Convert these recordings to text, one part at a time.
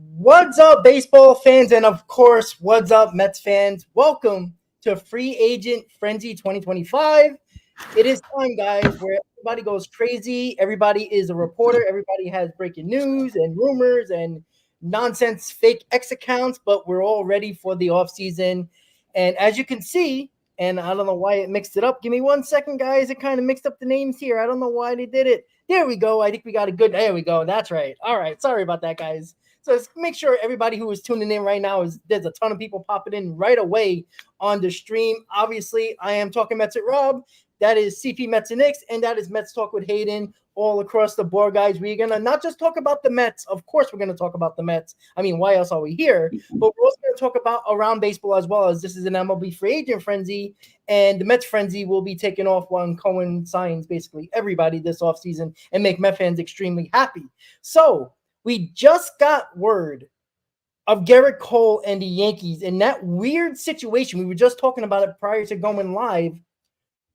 What's up, baseball fans? And of course, what's up, Mets fans? Welcome to Free Agent Frenzy 2025. It is time, guys, where everybody goes crazy. Everybody is a reporter. Everybody has breaking news and rumors and nonsense fake X accounts, but we're all ready for the offseason. And as you can see, and I don't know why it mixed it up. Give me 1 second, guys. It kind of mixed up the names here. I don't know why they did it. There we go. I think we got a good. There we go. That's right. All right. Sorry about that, guys. So let's make sure everybody who is tuning in right now there's a ton of people popping in right away on the stream. Obviously, I am talking Mets at Rob. That is CP Mets and Knicks, and that is Mets Talk with Hayden. All across the board, guys. We're gonna not just talk about the Mets. Of course, we're gonna talk about the Mets. I mean, why else are we here? But we're also gonna talk about around baseball as well, as this is an MLB Free Agent Frenzy, and the Mets Frenzy will be taking off when Cohen signs basically everybody this offseason and make Met fans extremely happy. So we just got word of Gerrit Cole and the Yankees in that weird situation. We were just talking about it prior to going live.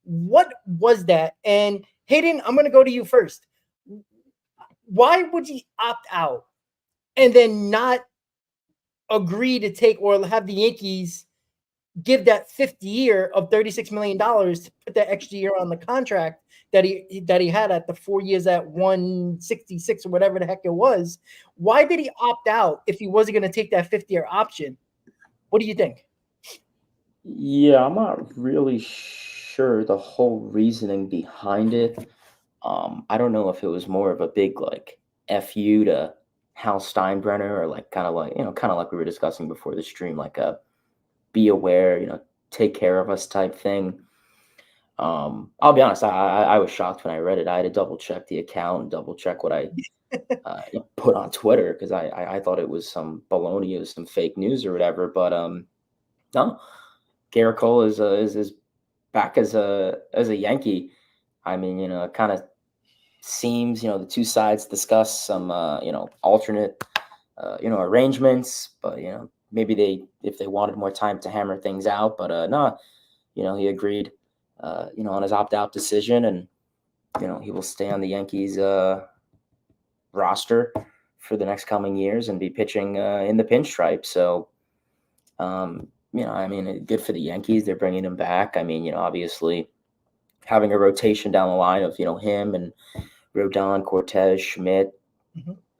What was that? And Hayden, I'm going to go to you first. Why would he opt out and then not agree to take or have the Yankees give that fifth year of $36 million to put that extra year on the contract that he had at the 4 years at 166 or whatever the heck it was? Why did he opt out if he wasn't going to take that fifth year option? What do you think? Yeah, I'm not really sure the whole reasoning behind it. I don't know if it was more of a big like FU to Hal Steinbrenner, or like kind of like we were discussing before the stream, like a be aware, take care of us type thing. I'll be honest, I was shocked when I read it. I had to double check the account and double check what I put on Twitter, because I thought it was some baloney, it was some fake news or whatever. But no, Gerrit Cole is back as a Yankee. I mean, it kind of seems, the two sides discuss some alternate arrangements, but maybe if they wanted more time to hammer things out. But no, he agreed on his opt-out decision, and he will stay on the Yankees roster for the next coming years and be pitching in the pinstripe. So I mean, good for the Yankees. They're bringing him back. I mean, obviously having a rotation down the line of him and Rodon, Cortez, Schmidt,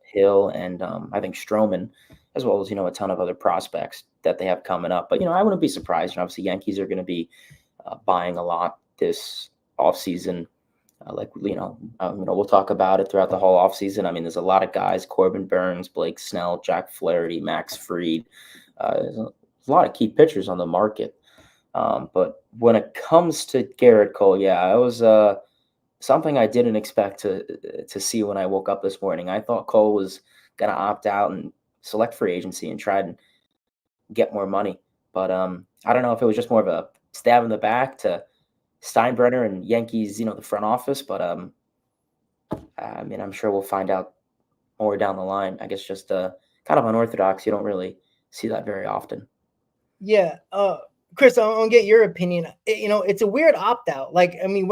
Hill, and I think Stroman, as well as a ton of other prospects that they have coming up. But I wouldn't be surprised. Obviously, Yankees are going to be buying a lot this offseason. We'll talk about it throughout the whole offseason. I mean, there's a lot of guys: Corbin Burns, Blake Snell, Jack Flaherty, Max Fried. There's a lot of key pitchers on the market. But when it comes to Gerrit Cole, yeah, it was something I didn't expect to see when I woke up this morning. I thought Cole was going to opt out and select free agency and try and get more money. But I don't know if it was just more of a stab in the back to Steinbrenner and Yankees, the front office. But I mean, I'm sure we'll find out more down the line. I guess just kind of unorthodox. You don't really see that very often. Yeah. Chris, I want to get your opinion. It's a weird opt-out. Like, I mean,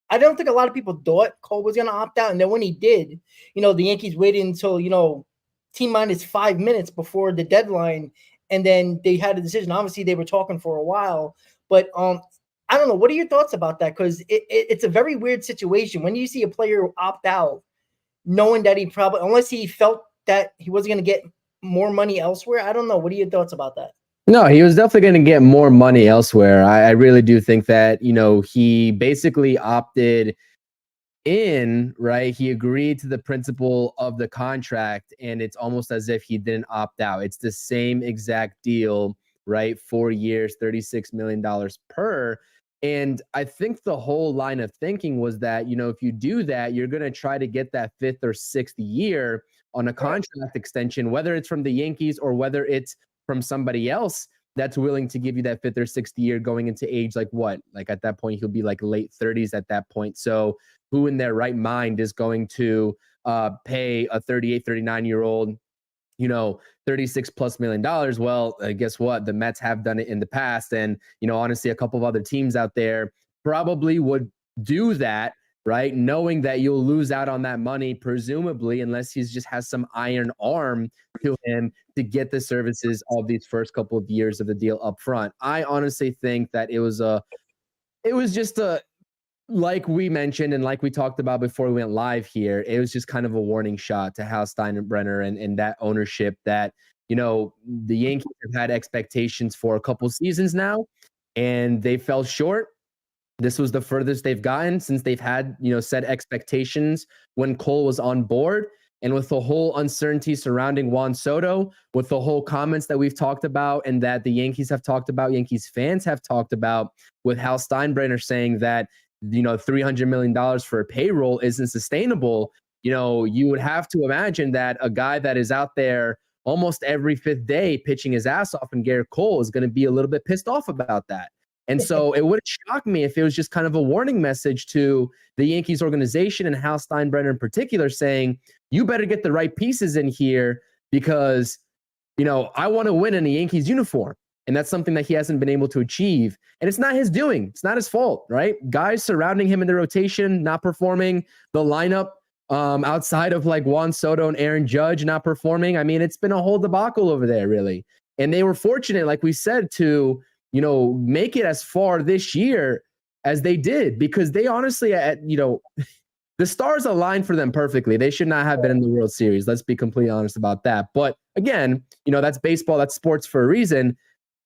I don't think a lot of people thought Cole was going to opt out. And then when he did, the Yankees waited until, T-minus 5 minutes before the deadline. And then they had a decision. Obviously, they were talking for a while. But I don't know. What are your thoughts about that? Because it's a very weird situation. When you see a player opt out, knowing that he probably, unless he felt that he wasn't going to get more money elsewhere, I don't know. What are your thoughts about that? No, he was definitely going to get more money elsewhere. I really do think that, he basically opted in, right? He agreed to the principle of the contract, and it's almost as if he didn't opt out. It's the same exact deal, right? 4 years, $36 million per. And I think the whole line of thinking was that, if you do that, you're going to try to get that fifth or sixth year on a contract extension, whether it's from the Yankees or whether it's from somebody else that's willing to give you that fifth or sixth year going into age like what? Like at that point, he'll be like late 30s at that point. So who in their right mind is going to pay a 38, 39-year-old, $36+ million? Well, guess what? The Mets have done it in the past. And, honestly, a couple of other teams out there probably would do that, right? Knowing that you'll lose out on that money, presumably, unless he just has some iron arm to him to get the services of these first couple of years of the deal up front. I honestly think that it was just a, like we mentioned and like we talked about before we went live here, it was just kind of a warning shot to Hal Steinbrenner and that ownership that, the Yankees have had expectations for a couple seasons now, and they fell short. This was the furthest they've gotten since they've had, set expectations when Cole was on board. And with the whole uncertainty surrounding Juan Soto, with the whole comments that we've talked about and that the Yankees have talked about, Yankees fans have talked about, with Hal Steinbrenner saying that, $300 million for a payroll isn't sustainable, you would have to imagine that a guy that is out there almost every fifth day pitching his ass off in Gerrit Cole is going to be a little bit pissed off about that. And so it would shock me if it was just kind of a warning message to the Yankees organization and Hal Steinbrenner in particular saying, you better get the right pieces in here because, I want to win in a Yankees uniform. And that's something that he hasn't been able to achieve. And it's not his doing. It's not his fault, right? Guys surrounding him in the rotation, not performing. The lineup outside of like Juan Soto and Aaron Judge not performing. I mean, it's been a whole debacle over there, really. And they were fortunate, like we said, to make it as far this year as they did, because they honestly, the stars aligned for them perfectly. They should not have been in the World Series. Let's be completely honest about that. But again, that's baseball, that's sports for a reason.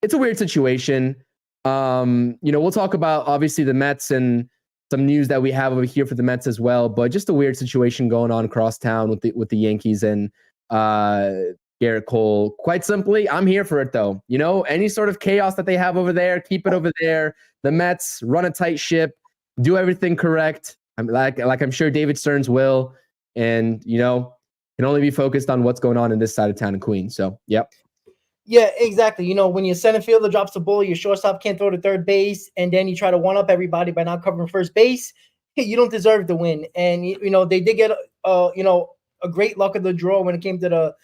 It's a weird situation. We'll talk about obviously the Mets and some news that we have over here for the Mets as well, but just a weird situation going on across town with the Yankees and Gerrit Cole. Quite simply, I'm here for it though. Any sort of chaos that they have over there, keep it over there. The Mets run a tight ship, do everything correct. I'm sure David Stearns will, and can only be focused on what's going on in this side of town in Queens. So, yep. Yeah, exactly. When your center fielder drops the ball, your shortstop can't throw to third base, and then you try to one up everybody by not covering first base, you don't deserve to win. And they did get a great luck of the draw when it came to the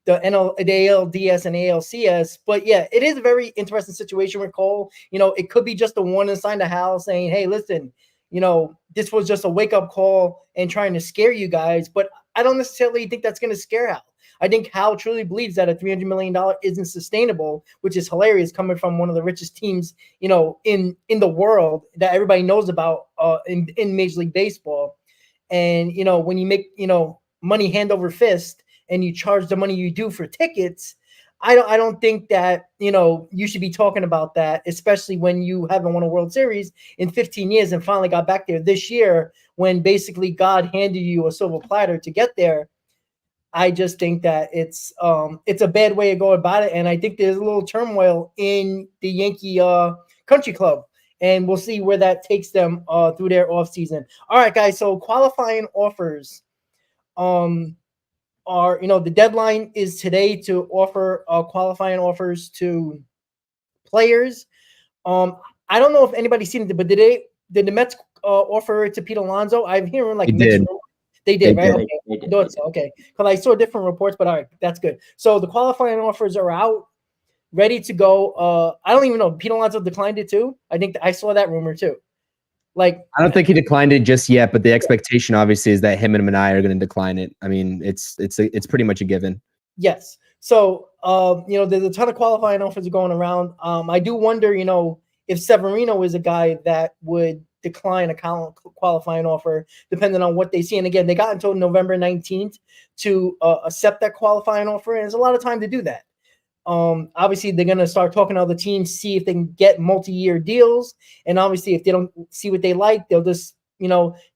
ALDS and ALCS. But yeah, it is a very interesting situation with Cole. It could be just a warning sign to Hal saying, hey, listen, this was just a wake-up call and trying to scare you guys. But I don't necessarily think that's going to scare Hal. I think Hal truly believes that a $300 million isn't sustainable, which is hilarious coming from one of the richest teams, in the world that everybody knows about in Major League Baseball. And, when you make, money hand over fist and you charge the money you do for tickets, I don't think that, you should be talking about that, especially when you haven't won a World Series in 15 years and finally got back there this year when basically God handed you a silver platter to get there. I just think that it's a bad way to go about it. And I think there's a little turmoil in the Yankee country club. And we'll see where that takes them through their offseason. All right, guys. So qualifying offers are, the deadline is today to offer qualifying offers to players. I don't know if anybody's seen it, but did the Mets offer it to Pete Alonso? I'm hearing like mixed rumors. They did, right? They did. Okay. Because I saw different reports, but all right, that's good. So the qualifying offers are out, ready to go. I don't even know. Pete Alonso declined it too. I think I saw that rumor too. I don't think he declined it just yet, but the expectation obviously is that him and Manai are going to decline it. I mean, it's pretty much a given. Yes. So there's a ton of qualifying offers going around. I do wonder, if Severino is a guy that would decline a qualifying offer, depending on what they see. And again, they got until November 19th to accept that qualifying offer. And there's a lot of time to do that. Obviously, they're going to start talking to other teams, see if they can get multi-year deals. And obviously, if they don't see what they like, they'll just,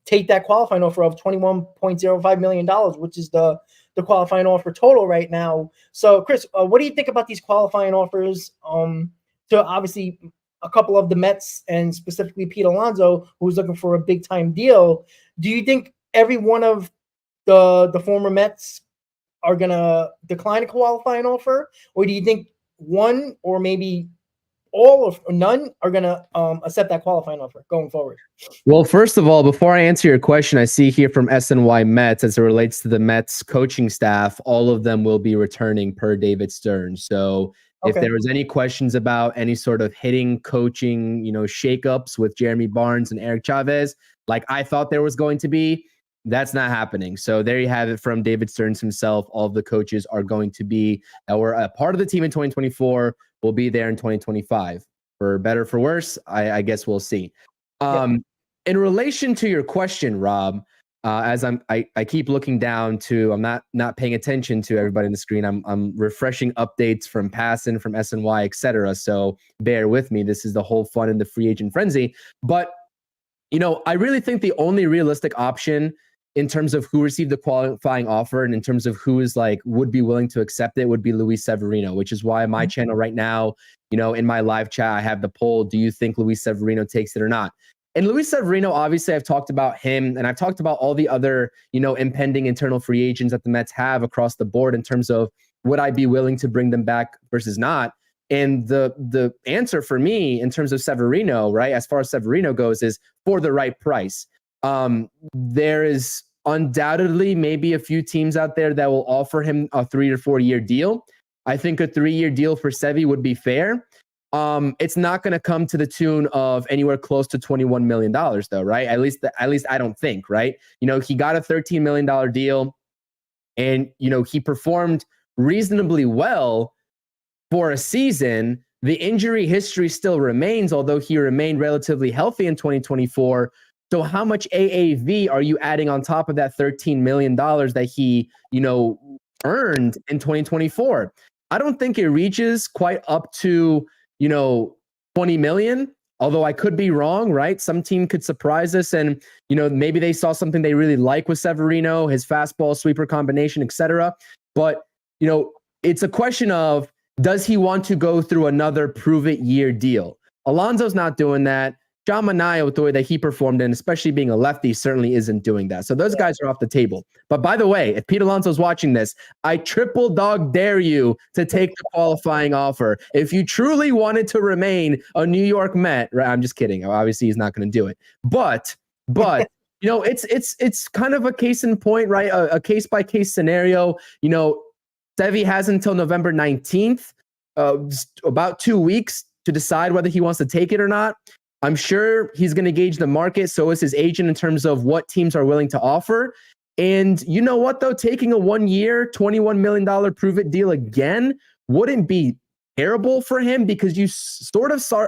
take that qualifying offer of $21.05 million, which is the qualifying offer total right now. So, Chris, what do you think about these qualifying offers? To obviously a couple of the Mets and specifically Pete Alonso, who's looking for a big time deal. Do you think every one of the former Mets are going to decline a qualifying offer? Or do you think one or maybe all or none are going to accept that qualifying offer going forward? Well, first of all, before I answer your question, I see here from SNY Mets, as it relates to the Mets coaching staff, all of them will be returning per David Stearns. So if there was any questions about any sort of hitting coaching, shakeups with Jeremy Barnes and Eric Chavez, like I thought there was going to be. That's not happening. So there you have it from David Stearns himself. All of the coaches are going to be that were a part of the team in 2024 will be there in 2025. For better, for worse, I guess we'll see. In relation to your question, Rob, as I keep looking down to, I'm not paying attention to everybody on the screen. I'm refreshing updates from Passon, from SNY, etc. So bear with me. This is the whole fun in the free agent frenzy. But I really think the only realistic option in terms of who received the qualifying offer and in terms of who is would be willing to accept it would be Luis Severino, which is why my channel right now, in my live chat, I have the poll. Do you think Luis Severino takes it or not? And Luis Severino, obviously, I've talked about him and I've talked about all the other, impending internal free agents that the Mets have across the board in terms of would I be willing to bring them back versus not? And the answer for me in terms of Severino, right, as far as Severino goes, is for the right price. There is undoubtedly maybe a few teams out there that will offer him a 3 or 4 year deal. I think a 3-year deal for Sevy would be fair. It's not going to come to the tune of anywhere close to $21 million, though, right? At least I don't think, right? He got a $13 million deal, and he performed reasonably well for a season. The injury history still remains, although he remained relatively healthy in 2024. So how much AAV are you adding on top of that $13 million that he, earned in 2024? I don't think it reaches quite up to, 20 million, although I could be wrong, right? Some team could surprise us and, maybe they saw something they really like with Severino, his fastball sweeper combination, etc. But, it's a question of, does he want to go through another prove-it year deal? Alonso's not doing that. John Manaea, with the way that he performed, and especially being a lefty, certainly isn't doing that. So those guys are off the table. But by the way, if Pete Alonso's watching this, I triple dog dare you to take the qualifying offer. If you truly wanted to remain a New York Met, right? I'm just kidding. Obviously, he's not going to do it. But it's kind of a case in point, right? A case by case scenario. Sevy has until November 19th, about 2 weeks, to decide whether he wants to take it or not. I'm sure he's going to gauge the market. So is his agent in terms of what teams are willing to offer. And you know what, though? Taking a 1 year, $21 million prove-it deal again wouldn't be terrible for him, because you sort of saw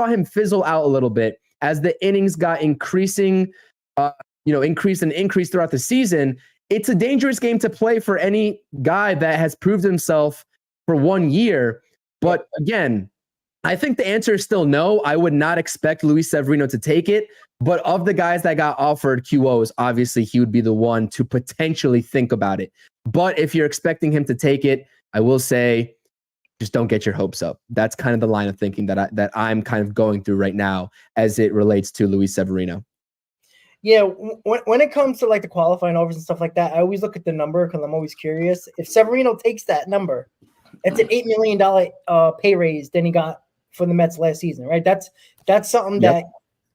him fizzle out a little bit as the innings got increasing throughout the season. It's a dangerous game to play for any guy that has proved himself for 1 year. But again, I think the answer is still no. I would not expect Luis Severino to take it. But of the guys that got offered QOs, obviously he would be the one to potentially think about it. But if you're expecting him to take it, I will say, just don't get your hopes up. That's kind of the line of thinking that I'm kind of going through right now as it relates to Luis Severino. Yeah, when it comes to the qualifying offers and stuff like that, I always look at the number because I'm always curious. If Severino takes that number, it's an $8 million pay raise than he got for the Mets last season, right? That's something that,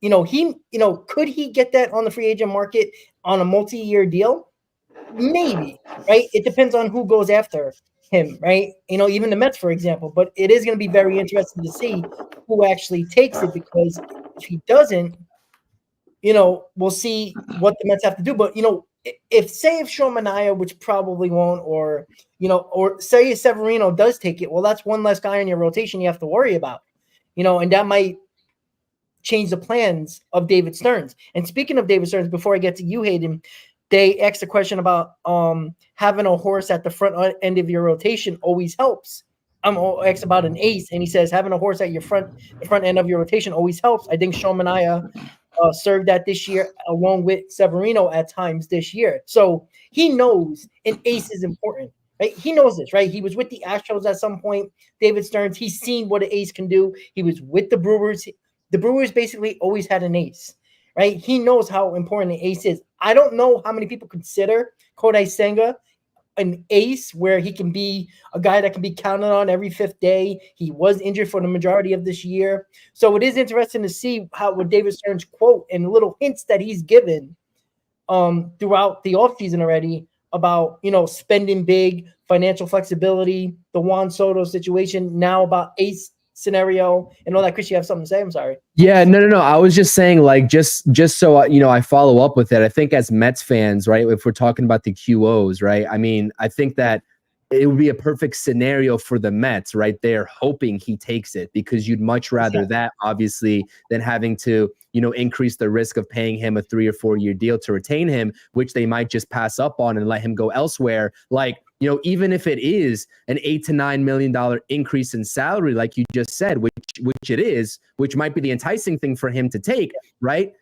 could he get that on the free agent market on a multi-year deal? Maybe, right? It depends on who goes after him, right? Even the Mets, for example. But it is going to be very interesting to see who actually takes it, because if he doesn't, we'll see what the Mets have to do. But, if Sean Manaea, which probably won't, or say Severino does take it, well, that's one less guy in your rotation you have to worry about, and that might change the plans of David Stearns. And speaking of David Stearns, before I get to you, Hayden, they asked a question about having a horse at the front end of your rotation always helps. I'm asked about an ace, and he says having a horse at the front end of your rotation always helps. I think Sean Manaea served that this year along with Severino at times this year. So he knows an ace is important, right? He knows this, right? He was with the Astros at some point. David Stearns, he's seen what an ace can do. He was with the Brewers. The Brewers basically always had an ace, right? He knows how important an ace is. I don't know how many people consider Kodai Senga an ace, where he can be a guy that can be counted on every fifth day. He was injured for the majority of this year. So it is interesting to see what David Stearns quote and little hints that he's given throughout the offseason already about, spending big, financial flexibility, the Juan Soto situation, now about ace scenario and all that. Chris, you have something to say? I'm sorry. Yeah, no. I was just saying, like, just so I follow up with it. I think as Mets fans, right, if we're talking about the QOs, right, I mean, I think that it would be a perfect scenario for the Mets, right? They're hoping he takes it because you'd much rather that, obviously, than having to, increase the risk of paying him a 3 or 4 year deal to retain him, which they might just pass up on and let him go elsewhere. Like, even if it is an $8 to $9 million increase in salary, like you just said, which it is, which might be the enticing thing for him to take, right?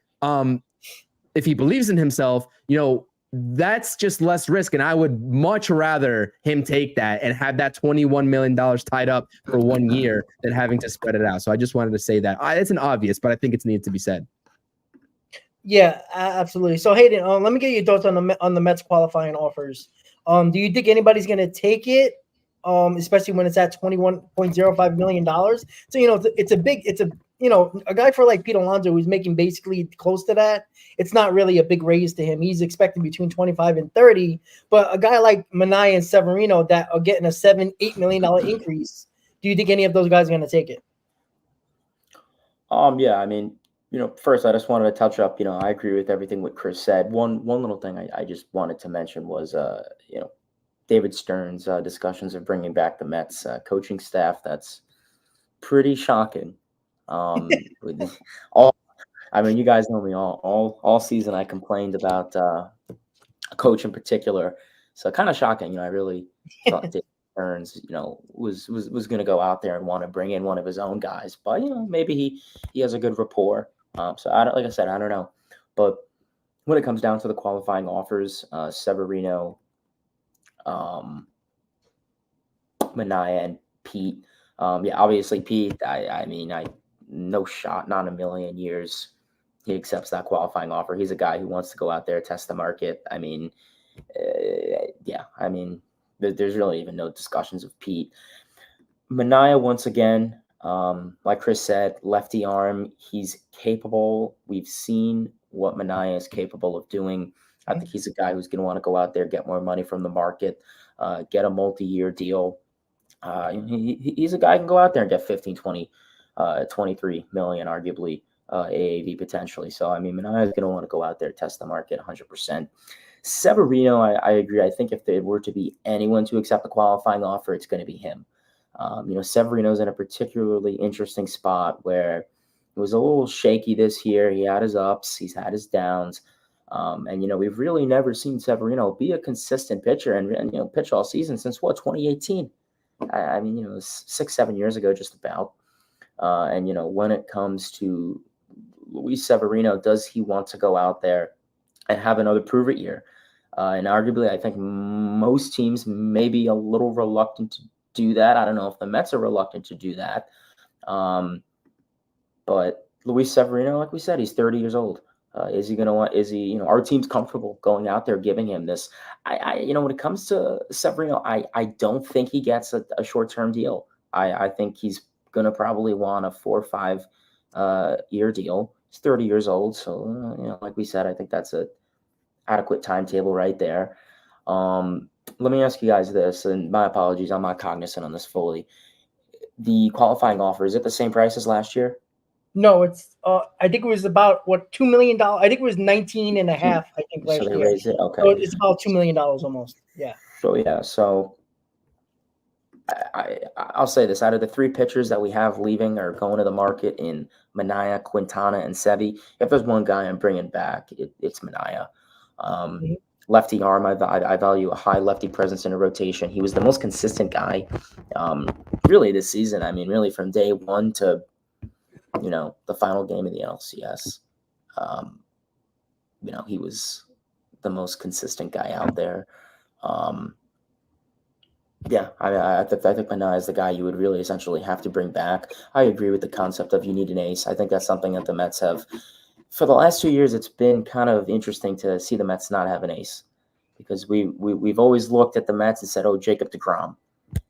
If he believes in himself, that's just less risk. And I would much rather him take that and have that $21 million tied up for 1 year than having to spread it out. So I just wanted to say that. It's an obvious, but I think it's needed to be said. Yeah, absolutely. So Hayden, let me get your thoughts on the Mets qualifying offers. Do you think anybody's going to take it? Especially when it's at $21.05 million. So, it's a guy for like Pete Alonso who's making basically close to that. It's not really a big raise to him. He's expecting between 25 and 30, but a guy like Manaea and Severino that are getting a $7-8 million increase. Do you think any of those guys are going to take it? Yeah, I mean, first I just wanted to touch up, I agree with everything what Chris said. One little thing I just wanted to mention was, David Stern's discussions of bringing back the Mets coaching staff. That's pretty shocking. You guys know me all season. I complained about a coach in particular, so kind of shocking. I really thought David Stearns, was going to go out there and want to bring in one of his own guys, but maybe he has a good rapport. So like I said, I don't know, but when it comes down to the qualifying offers, Severino, Manaea, and Pete. Obviously Pete. I no shot, not in a million years he accepts that qualifying offer. He's a guy who wants to go out there, test the market. There's really even no discussions of Pete. Manaea, once again, like Chris said, lefty arm. He's capable. We've seen what Manaea is capable of doing. I think he's a guy who's going to want to go out there, get more money from the market, get a multi-year deal. He's a guy who can go out there and get 15, 20, 23 million, arguably, AAV potentially. So, Manaea is going to want to go out there, test the market 100%. Severino, I agree. I think if there were to be anyone to accept the qualifying offer, it's going to be him. Severino's in a particularly interesting spot where it was a little shaky this year. He had his ups, he's had his downs. We've really never seen Severino be a consistent pitcher and pitch all season since 2018. It was 6-7 years ago, just about. When it comes to Luis Severino, does he want to go out there and have another prove it year? And arguably, I think most teams may be a little reluctant to do that. I don't know if the Mets are reluctant to do that. But Luis Severino, like we said, he's 30 years old. Is he going to want, our team's comfortable going out there, giving him this. When it comes to Severino, I don't think he gets a short-term deal. I think he's going to probably want a 4 or 5 year deal. He's 30 years old. So, like we said, I think that's a adequate timetable right there. Let me ask you guys this, and my apologies, I'm not cognizant on this fully. The qualifying offer, is it the same price as last year? No, it's I think it was about $2 million. I think it was 19 and a half, I think, last year. So they raised it? Okay. So it's about $2 million almost. Yeah. So I'll say this: out of the 3 pitchers that we have leaving or going to the market in Manaea, Quintana, and Sevy, if there's one guy I'm bringing back, it's Manaea. Lefty arm, I value a high lefty presence in a rotation. He was the most consistent guy, really, this season. Really from day one to the final game of the NLCS. He was the most consistent guy out there. I think Manaea is the guy you would really essentially have to bring back. I agree with the concept of you need an ace. I think that's something that the Mets have. For the last 2 years, it's been kind of interesting to see the Mets not have an ace, because we've always looked at the Mets and said, oh, Jacob deGrom.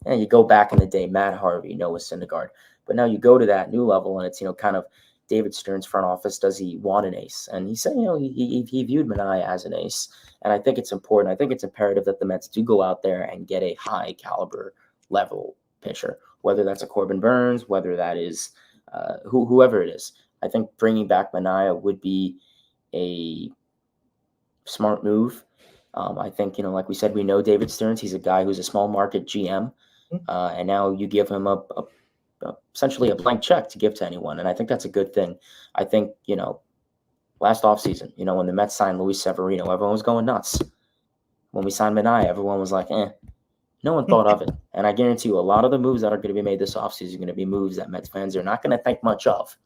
And you go back in the day, Matt Harvey, Noah Syndergaard. But now you go to that new level, and it's kind of David Stern's front office. Does he want an ace? And he said, he viewed Manaea as an ace. And I think it's important. I think it's imperative that the Mets do go out there and get a high caliber level pitcher. whether that's a Corbin Burns, whether that is whoever it is. I think bringing back Manaea would be a smart move. I think, like we said, we know David Stearns. He's a guy who's a small market GM. And now you give him essentially a blank check to give to anyone. And I think that's a good thing. I think, last offseason, when the Mets signed Luis Severino, everyone was going nuts. When we signed Manaea, everyone was like, no one thought of it. And I guarantee you a lot of the moves that are going to be made this offseason are going to be moves that Mets fans are not going to think much of.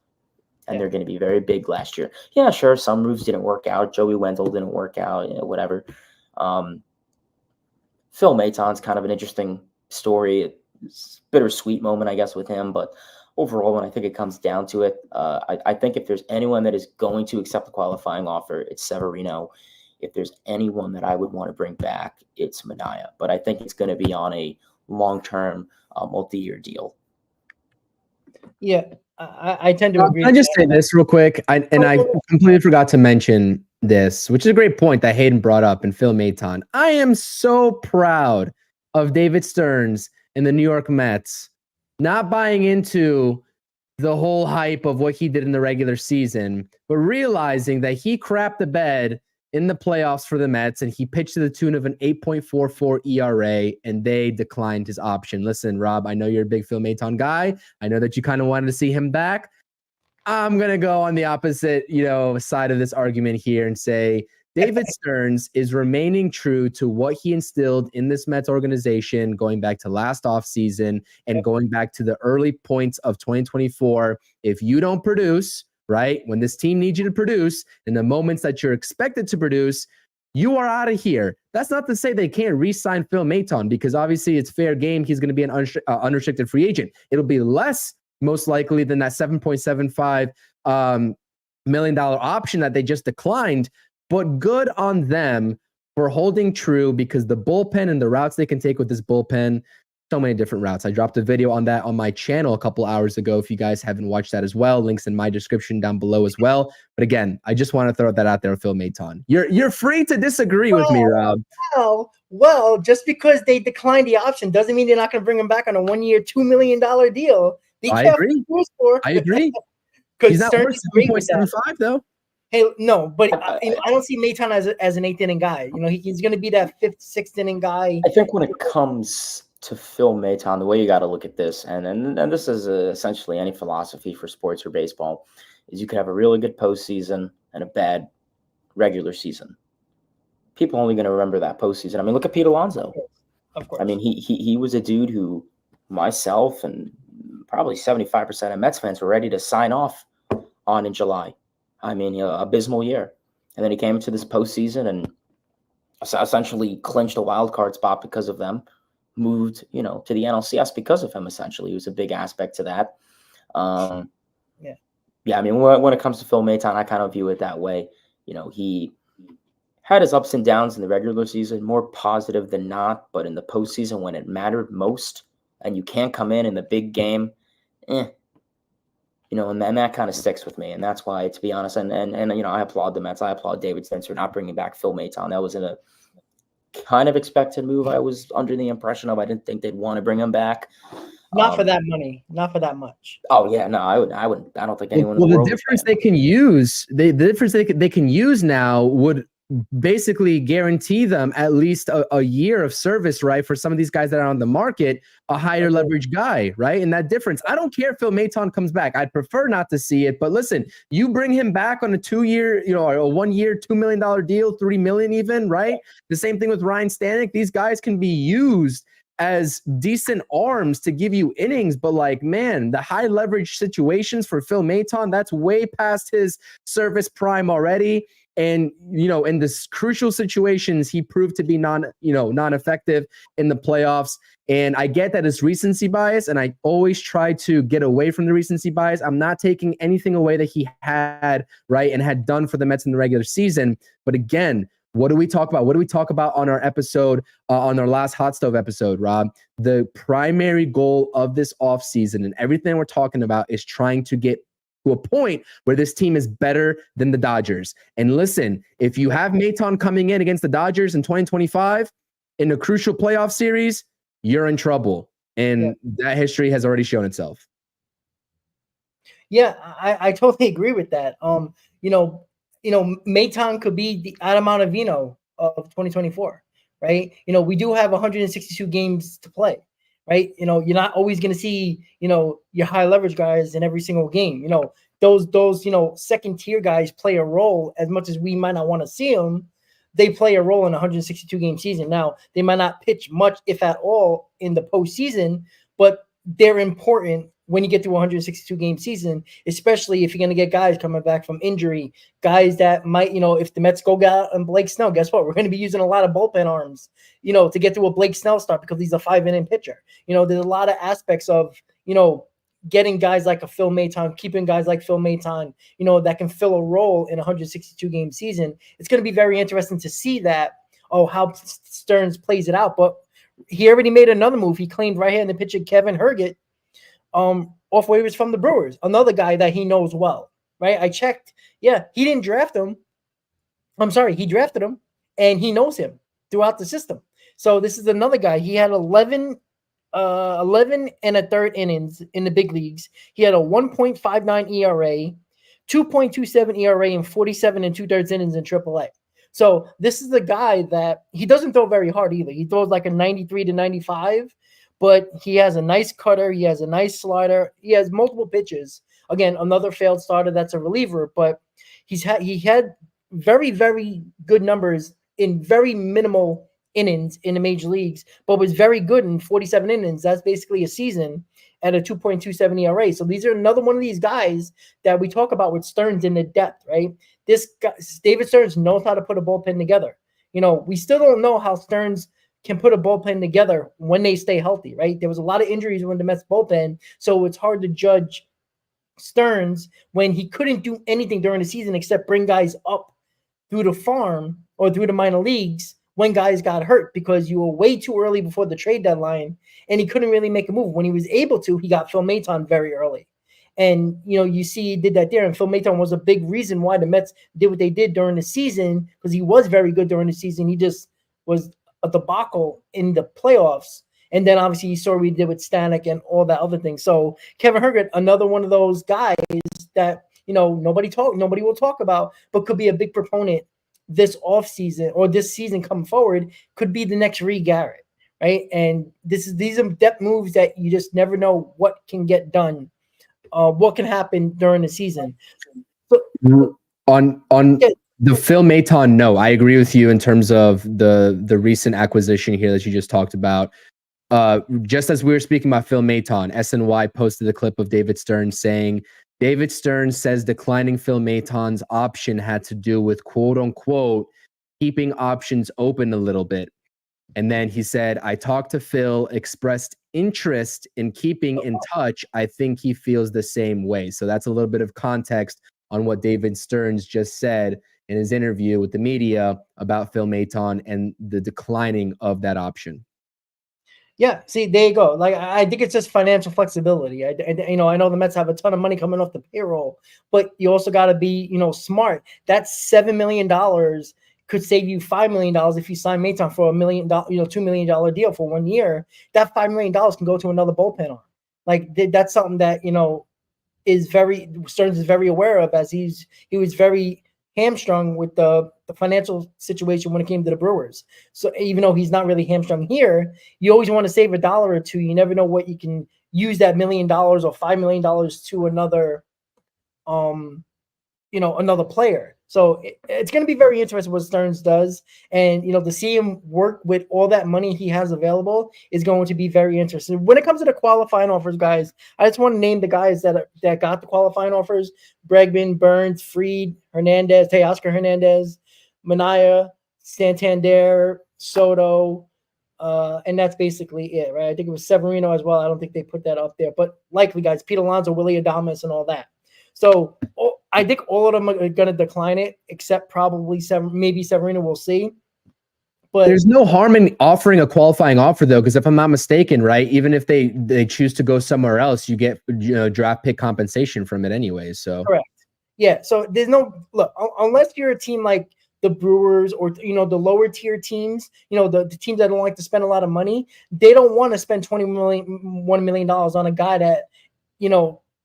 And they're going to be very big last year. Yeah, sure, some moves didn't work out. Joey Wendell didn't work out, whatever. Phil Maton's kind of an interesting story. It's a bittersweet moment, I guess, with him. But overall, when I think it comes down to it, I think if there's anyone that is going to accept the qualifying offer, it's Severino. If there's anyone that I would want to bring back, it's Manaea. But I think it's going to be on a long-term, multi-year deal. Yeah, I tend to agree. Can I just say this real quick? I completely forgot to mention this, which is a great point that Hayden brought up and Phil Maton. I am so proud of David Stearns and the New York Mets not buying into the whole hype of what he did in the regular season, but realizing that he crapped the bed in the playoffs for the Mets and he pitched to the tune of an 8.44 ERA and they declined his option. Listen, Rob, I know you're a big Phil Maton guy. I know that you kind of wanted to see him back. I'm going to go on the opposite, side of this argument here and say David Stearns is remaining true to what he instilled in this Mets organization going back to last offseason and going back to the early points of 2024. If you don't produce, right, when this team needs you to produce, in the moments that you're expected to produce, you are out of here. That's not to say they can't re-sign Phil Maton because obviously it's fair game. He's going to be an unrestricted free agent. It'll be less most likely than that $7.75 million option that they just declined. But good on them for holding true because the bullpen and the routes they can take with this bullpen, so many different routes. I dropped a video on that on my channel a couple hours ago. If you guys haven't watched that as well, links in my description down below as well. But again, I just want to throw that out there, Phil Maton. You're free to disagree with me, Rob. Well, just because they declined the option doesn't mean they're not going to bring him back on a 1-year, $2 million deal. I agree. He's not worth 7.75 though. Hey, no, but I don't see Maton as an 8th inning guy. He's going to be that 5th, 6th inning guy. I think when it comes to Phil Maton, the way you got to look at this, and this is essentially any philosophy for sports or baseball, is you could have a really good postseason and a bad regular season. People only going to remember that postseason. I mean, look at Pete Alonso. Of course. I mean, he was a dude who myself and probably 75% of Mets fans were ready to sign off on in July. I mean, abysmal year. And then he came into this postseason and essentially clinched a wild card spot because of them. Moved, to the NLCS because of him, essentially. He was a big aspect to that. Yeah, I mean, when it comes to Phil Maton, I kind of view it that way. He had his ups and downs in the regular season, more positive than not, but in the postseason when it mattered most and you can't come in the big game, and that kind of sticks with me. And that's why, to be honest, and I applaud the Mets. I applaud David Stearns for not bringing back Phil Maton. That was a kind of expected move. I was under the impression of I didn't think they'd want to bring him back. Not for that money. Not for that much. Oh yeah, no, I wouldn't. I don't think anyone. Well, the difference they can use, the difference they can use now would basically guarantee them at least a year of service, right? For some of these guys that are on the market, a higher leverage guy, right? And that difference, I don't care if Phil Maton comes back. I'd prefer not to see it, but listen, you bring him back on a 2-year, or a 1-year, $2 million deal, $3 million even, right? The same thing with Ryan Stanek. These guys can be used as decent arms to give you innings, but the high leverage situations for Phil Maton, that's way past his service prime already. And, in this crucial situations, he proved to be non-effective in the playoffs. And I get that it's recency bias, and I always try to get away from the recency bias. I'm not taking anything away that he had, right, and had done for the Mets in the regular season. But again, what do we talk about? What do we talk about on our episode, on our last Hot Stove episode, Rob? The primary goal of this offseason and everything we're talking about is trying to get to a point where this team is better than the Dodgers. And listen, if you have Maton coming in against the Dodgers in 2025 in a crucial playoff series, you're in trouble. And that history has already shown itself. Yeah, I totally agree with that. Maton could be the Adam Ottavino of 2024, right? We do have 162 games to play, right? You're not always going to see, your high leverage guys in every single game. Those second tier guys play a role as much as we might not want to see them. They play a role in a 162 game season. Now, they might not pitch much, if at all, in the postseason, but they're important when you get to a 162 game season, especially if you're going to get guys coming back from injury, guys that might, if the Mets go out on Blake Snell, guess what? We're going to be using a lot of bullpen arms, to get to a Blake Snell start because he's a 5-inning pitcher. There's a lot of aspects of, getting guys like a Phil Maton, keeping guys like Phil Maton, that can fill a role in a 162 game season. It's going to be very interesting to see that, how Stearns plays it out. But he already made another move. He claimed right-handed pitcher Kevin Herget off waivers from the Brewers, another guy that he knows well, right? I checked. Yeah, he didn't draft him. I'm sorry, he drafted him, and he knows him throughout the system. So this is another guy. He had 11 and a third innings in the big leagues. He had a 1.59 ERA, 2.27 ERA, and 47 and 2/3 innings in AAA. So this is the guy that he doesn't throw very hard either. He throws like a 93 to 95, but he has a nice cutter. He has a nice slider. He has multiple pitches. Again, another failed starter that's a reliever, but he had very, very good numbers in very minimal innings in the major leagues, but was very good in 47 innings. That's basically a season at a 2.27 ERA. So these are another one of these guys that we talk about with Stearns in the depth, right? This guy, David Stearns, knows how to put a bullpen together. We still don't know how Stearns can put a bullpen together when they stay healthy, right? There was a lot of injuries when the Mets bullpen, so it's hard to judge Stearns when he couldn't do anything during the season except bring guys up through the farm or through the minor leagues when guys got hurt because you were way too early before the trade deadline and he couldn't really make a move. When he was able to, he got Phil Maton very early. And, you see he did that there. And Phil Maton was a big reason why the Mets did what they did during the season because he was very good during the season. He just was a debacle in the playoffs. And then obviously you saw what he did with Stanek and all that other thing. So Kevin Herget, another one of those guys that, nobody will talk about, but could be a big proponent this offseason or this season coming forward, could be the next Reed Garrett, right? And these are depth moves that you just never know what can get done, what can happen during the season. But on the Phil Maton, no, I agree with you in terms of the recent acquisition here that you just talked about. Just as we were speaking about Phil Maton, SNY posted a clip of David Stearns saying, David Stearns says declining Phil Maton's option had to do with, quote unquote, keeping options open a little bit. And then he said, I talked to Phil, expressed interest in keeping in touch. I think he feels the same way. So that's a little bit of context on what David Stearns just said in his interview with the media about Phil Maton and the declining of that option. Yeah, see, there you go. Like, I think it's just financial flexibility. I know the Mets have a ton of money coming off the payroll, but you also got to be, smart. That $7 million could save you $5 million if you sign Maton for $1 million, $2 million deal for 1 year. That $5 million can go to another bullpen arm. Like, that's something that Stearns is very aware of, as he was very hamstrung with the financial situation when it came to the Brewers. So even though he's not really hamstrung here, you always want to save $1 or $2. You never know what you can use that $1 million or $5 million to another, another player. So it's going to be very interesting what Stearns does. And, to see him work with all that money he has available is going to be very interesting. When it comes to the qualifying offers, guys, I just want to name the guys that got the qualifying offers: Bregman, Burns, Fried, Hernandez, Teoscar Hernandez, Minaya, Santander, Soto, and that's basically it, right? I think it was Severino as well. I don't think they put that up there, but likely, guys, Pete Alonso, Willie Adames, and all that. So I think all of them are going to decline it, except probably maybe Severino. We'll see. But there's no harm in offering a qualifying offer, though, because if I'm not mistaken, right, even if they choose to go somewhere else, you get draft pick compensation from it anyway. So correct. Yeah. So there's no look unless you're a team like the Brewers or, the lower tier teams, the teams that don't like to spend a lot of money, they don't want to spend $1 million on a guy that,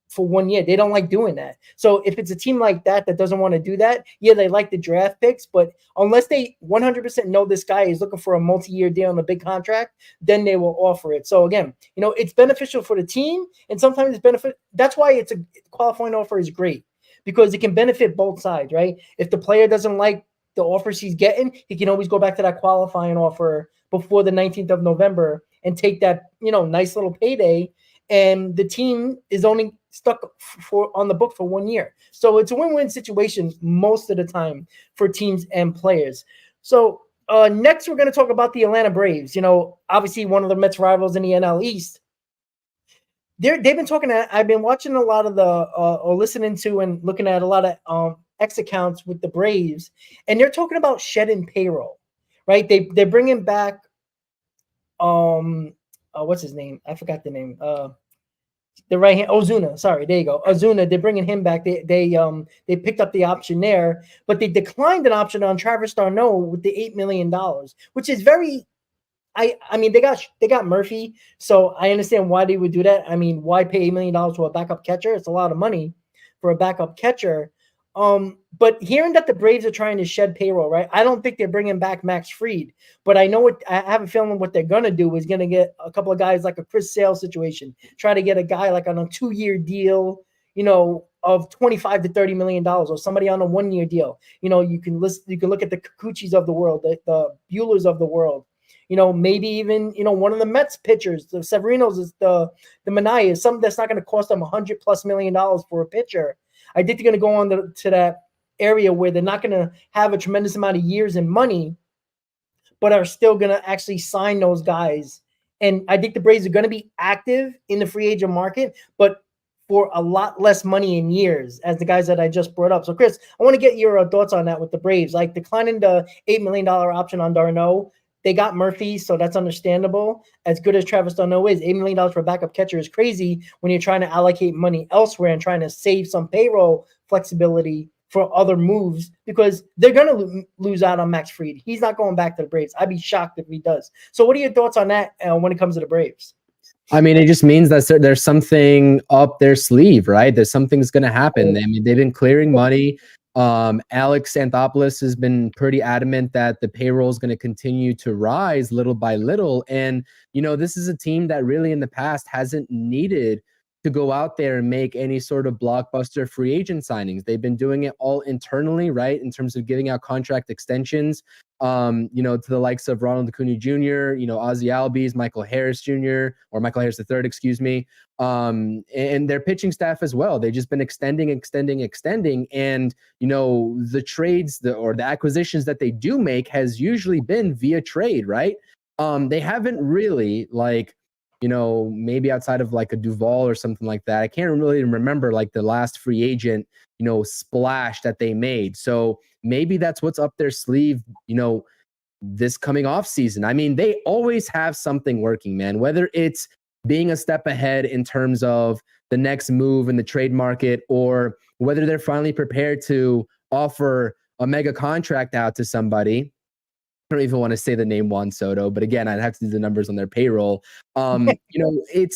for 1 year. They don't like doing that. So if it's a team like that doesn't want to do that, yeah, they like the draft picks, but unless they 100% know this guy is looking for a multi-year deal on a big contract, then they will offer it. So again, it's beneficial for the team, and sometimes it's benefit. That's why it's a qualifying offer is great, because it can benefit both sides, right? If the player doesn't like the offers he's getting, he can always go back to that qualifying offer before the 19th of November and take that, nice little payday. And the team is only stuck on the book for 1 year. So it's a win-win situation most of the time for teams and players. So next we're going to talk about the Atlanta Braves. Obviously one of the Mets rivals in the NL East. They've been talking. I've been watching a lot of or listening to and looking at a lot of X accounts with the Braves, and they're talking about shedding payroll, right? They're bringing back what's his name? I forgot the name. The right hand Ozuna. Sorry, there you go. Ozuna. They're bringing him back. They picked up the option there, but they declined an option on Travis d'Arnaud with the $8 million, which is very. I mean, they got Murphy, so I understand why they would do that. I mean, why pay $8 million for a backup catcher? It's a lot of money for a backup catcher. But hearing that the Braves are trying to shed payroll, right? I don't think they're bringing back Max Fried, but I have a feeling what they're gonna do is gonna get a couple of guys like a Chris Sale situation. Try to get a guy like on a 2-year deal, of $25 to $30 million, or somebody on a 1-year deal. You can look at the Kikuchis of the world, the Buellers of the world. Maybe even, one of the Mets pitchers, the Severinos, is the Manaea, something that's not going to cost them $100+ million for a pitcher. I think they're going to go on to that area where they're not going to have a tremendous amount of years and money, but are still going to actually sign those guys. And I think the Braves are going to be active in the free agent market, but for a lot less money in years, as the guys that I just brought up. So, Chris, I want to get your thoughts on that with the Braves, like declining the $8 million option on d'Arnaud. They got Murphy, so that's understandable. As good as Travis d'Arnaud is, $8 million for a backup catcher is crazy when you're trying to allocate money elsewhere and trying to save some payroll flexibility for other moves, because they're going to lose out on Max Fried. He's not going back to the Braves. I'd be shocked if he does. So what are your thoughts on that when it comes to the Braves? I mean, it just means that there's something up their sleeve, right? There's something's going to happen. I mean, they've been clearing money. Alex Anthopoulos has been pretty adamant that the payroll is going to continue to rise little by little. And, this is a team that really in the past hasn't needed to go out there and make any sort of blockbuster free agent signings. They've been doing it all internally, right? In terms of giving out contract extensions, to the likes of Ronald Acuna Jr., Ozzie Albies, Michael Harris Jr., or Michael Harris III, excuse me, and their pitching staff as well. They've just been extending. And, the trades or the acquisitions that they do make has usually been via trade, right? They haven't really maybe outside of like a Duvall or something like that. I can't really remember like the last free agent, splash that they made. So maybe that's what's up their sleeve, this coming off season. I mean, they always have something working, man, whether it's being a step ahead in terms of the next move in the trade market, or whether they're finally prepared to offer a mega contract out to somebody. I don't even want to say the name Juan Soto, but again, I'd have to do the numbers on their payroll. It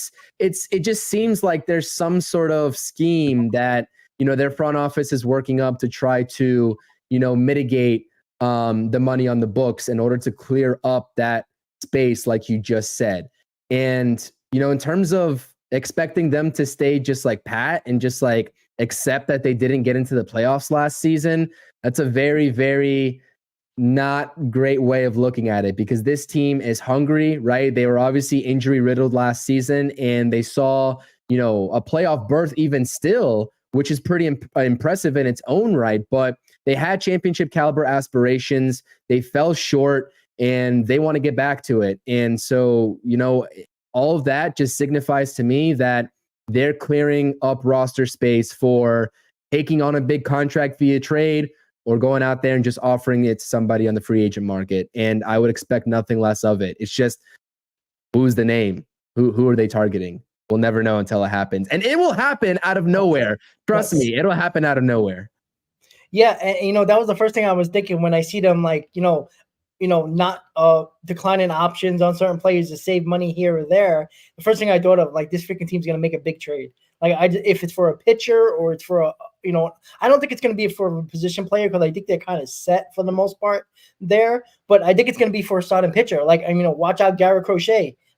just seems like there's some sort of scheme that, their front office is working up to try to, mitigate the money on the books in order to clear up that space, like you just said. And, in terms of expecting them to stay just like pat and just like accept that they didn't get into the playoffs last season, that's a very, very not great way of looking at it, because this team is hungry, right? They were obviously injury riddled last season, and they saw, a playoff berth even still, which is pretty impressive in its own right. But they had championship caliber aspirations. They fell short, and they want to get back to it. And so, all of that just signifies to me that they're clearing up roster space for taking on a big contract via trade, or going out there and just offering it to somebody on the free agent market. And I would expect nothing less of it. It's just, who's the name? Who are they targeting? We'll never know until it happens. And it will happen out of nowhere. Trust me, it'll happen out of nowhere. Yeah, and that was the first thing I was thinking when I see them not declining options on certain players to save money here or there. The first thing I thought of, like, this freaking team's gonna make a big trade. Like, if it's for a pitcher or it's for I don't think it's gonna be for a position player because I think they're kind of set for the most part there. But I think it's gonna be for a starting pitcher. Like, watch out, Gerrit Cole.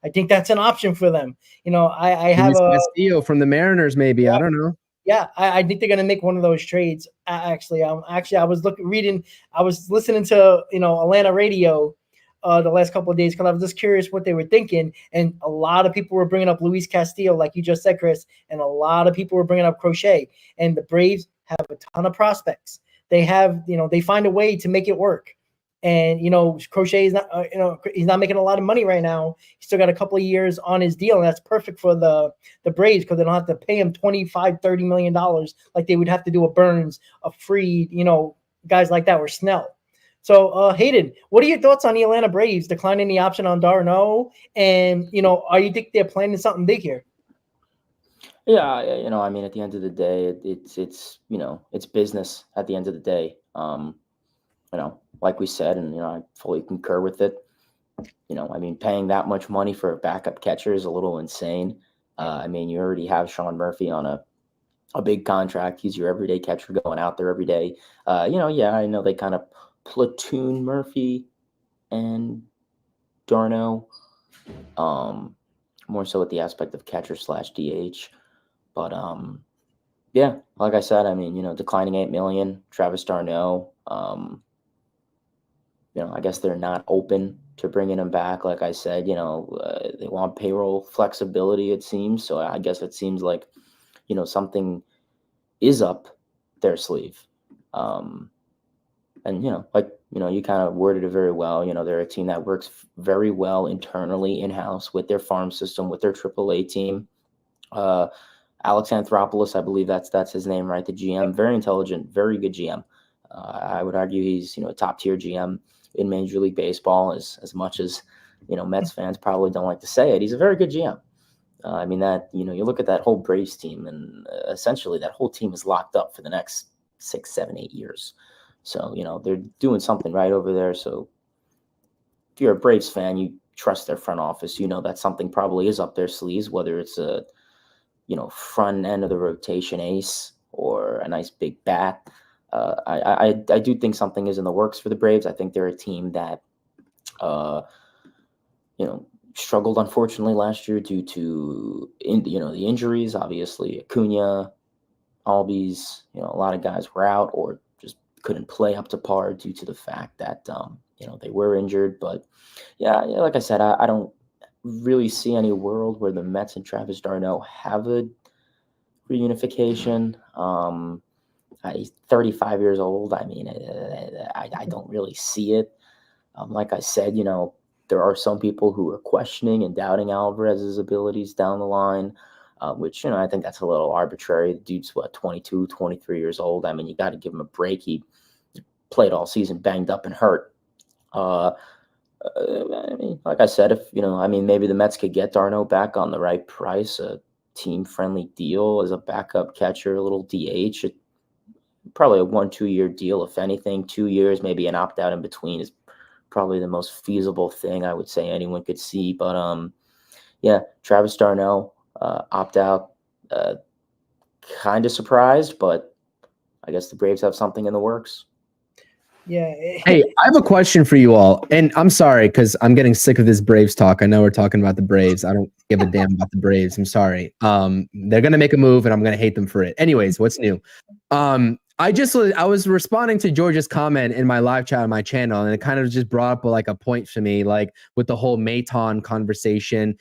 I think that's an option for them. I have Luis a Castillo from the Mariners, maybe. I don't know. yeah, I think they're gonna make one of those trades. Actually, I was I was listening to Atlanta radio the last couple of days because I was just curious what they were thinking, and a lot of people were bringing up Luis Castillo, like you just said, Chris, and a lot of people were bringing up Crochet. And the Braves have a ton of prospects. They have, they find a way to make it work. And Crochet is not, he's not making a lot of money right now. He's still got a couple of years on his deal, and that's perfect for the Braves because they don't have to pay him $25-30 million like they would have to do a Burns, a Freed, guys like that, or Snell. So, Hayden, what are your thoughts on the Atlanta Braves declining the option on d'Arnaud? And are you think they're planning something big here? Yeah, I mean, at the end of the day, it's business. At the end of the day, like we said, and I fully concur with it. I mean, paying that much money for a backup catcher is a little insane. I mean, you already have Sean Murphy on a big contract. He's your everyday catcher going out there every day. Yeah, I know they kind of platoon Murphy and d'Arnaud, more so with the aspect of catcher / DH. But yeah, like I said, I mean, declining $8 million, Travis d'Arnaud. I guess they're not open to bringing him back. Like I said, they want payroll flexibility, it seems. So I guess it seems like, something is up their sleeve. And, you kind of worded it very well. They're a team that works very well internally in-house with their farm system, with their AAA team. Alex Anthopoulos, I believe that's his name, right? The GM, very intelligent, very good GM. I would argue he's, a top-tier GM in Major League Baseball, as much as, Mets fans probably don't like to say it. He's a very good GM. I mean, that, you look at that whole Braves team, and essentially that whole team is locked up for the next 6, 7, 8 years. So, they're doing something right over there. So if you're a Braves fan, you trust their front office, that something probably is up their sleeves, whether it's a, front end of the rotation ace or a nice big bat. I do think something is in the works for the Braves. I think they're a team that, struggled unfortunately last year due to the injuries. Obviously, Acuna, Albies, a lot of guys were out or just couldn't play up to par due to the fact that they were injured. But yeah, like I said, I don't really see any world where the Mets and Travis d'Arnaud have a reunification. He's 35 years old. I mean, I don't really see it. Like I said, there are some people who are questioning and doubting Alvarez's abilities down the line, which, I think that's a little arbitrary. The dude's, 22, 23 years old. I mean, you got to give him a break. He played all season banged up and hurt. I mean, like I said, if, maybe the Mets could get d'Arnaud back on the right price, a team-friendly deal as a backup catcher, a little DH, probably a 1-2 year deal, if anything. 2 years, maybe an opt-out in between is probably the most feasible thing I would say anyone could see. But, yeah, Travis d'Arnaud, opt-out, kind of surprised, but I guess the Braves have something in the works. Yeah. Hey, I have a question for you all. And I'm sorry, because I'm getting sick of this Braves talk. I know we're talking about the Braves. I don't give a damn about the Braves. I'm sorry. They're going to make a move, and I'm going to hate them for it. Anyways, what's new? I was responding to George's comment in my live chat on my channel, and it kind of just brought up a point for me, like with the whole Maton conversation.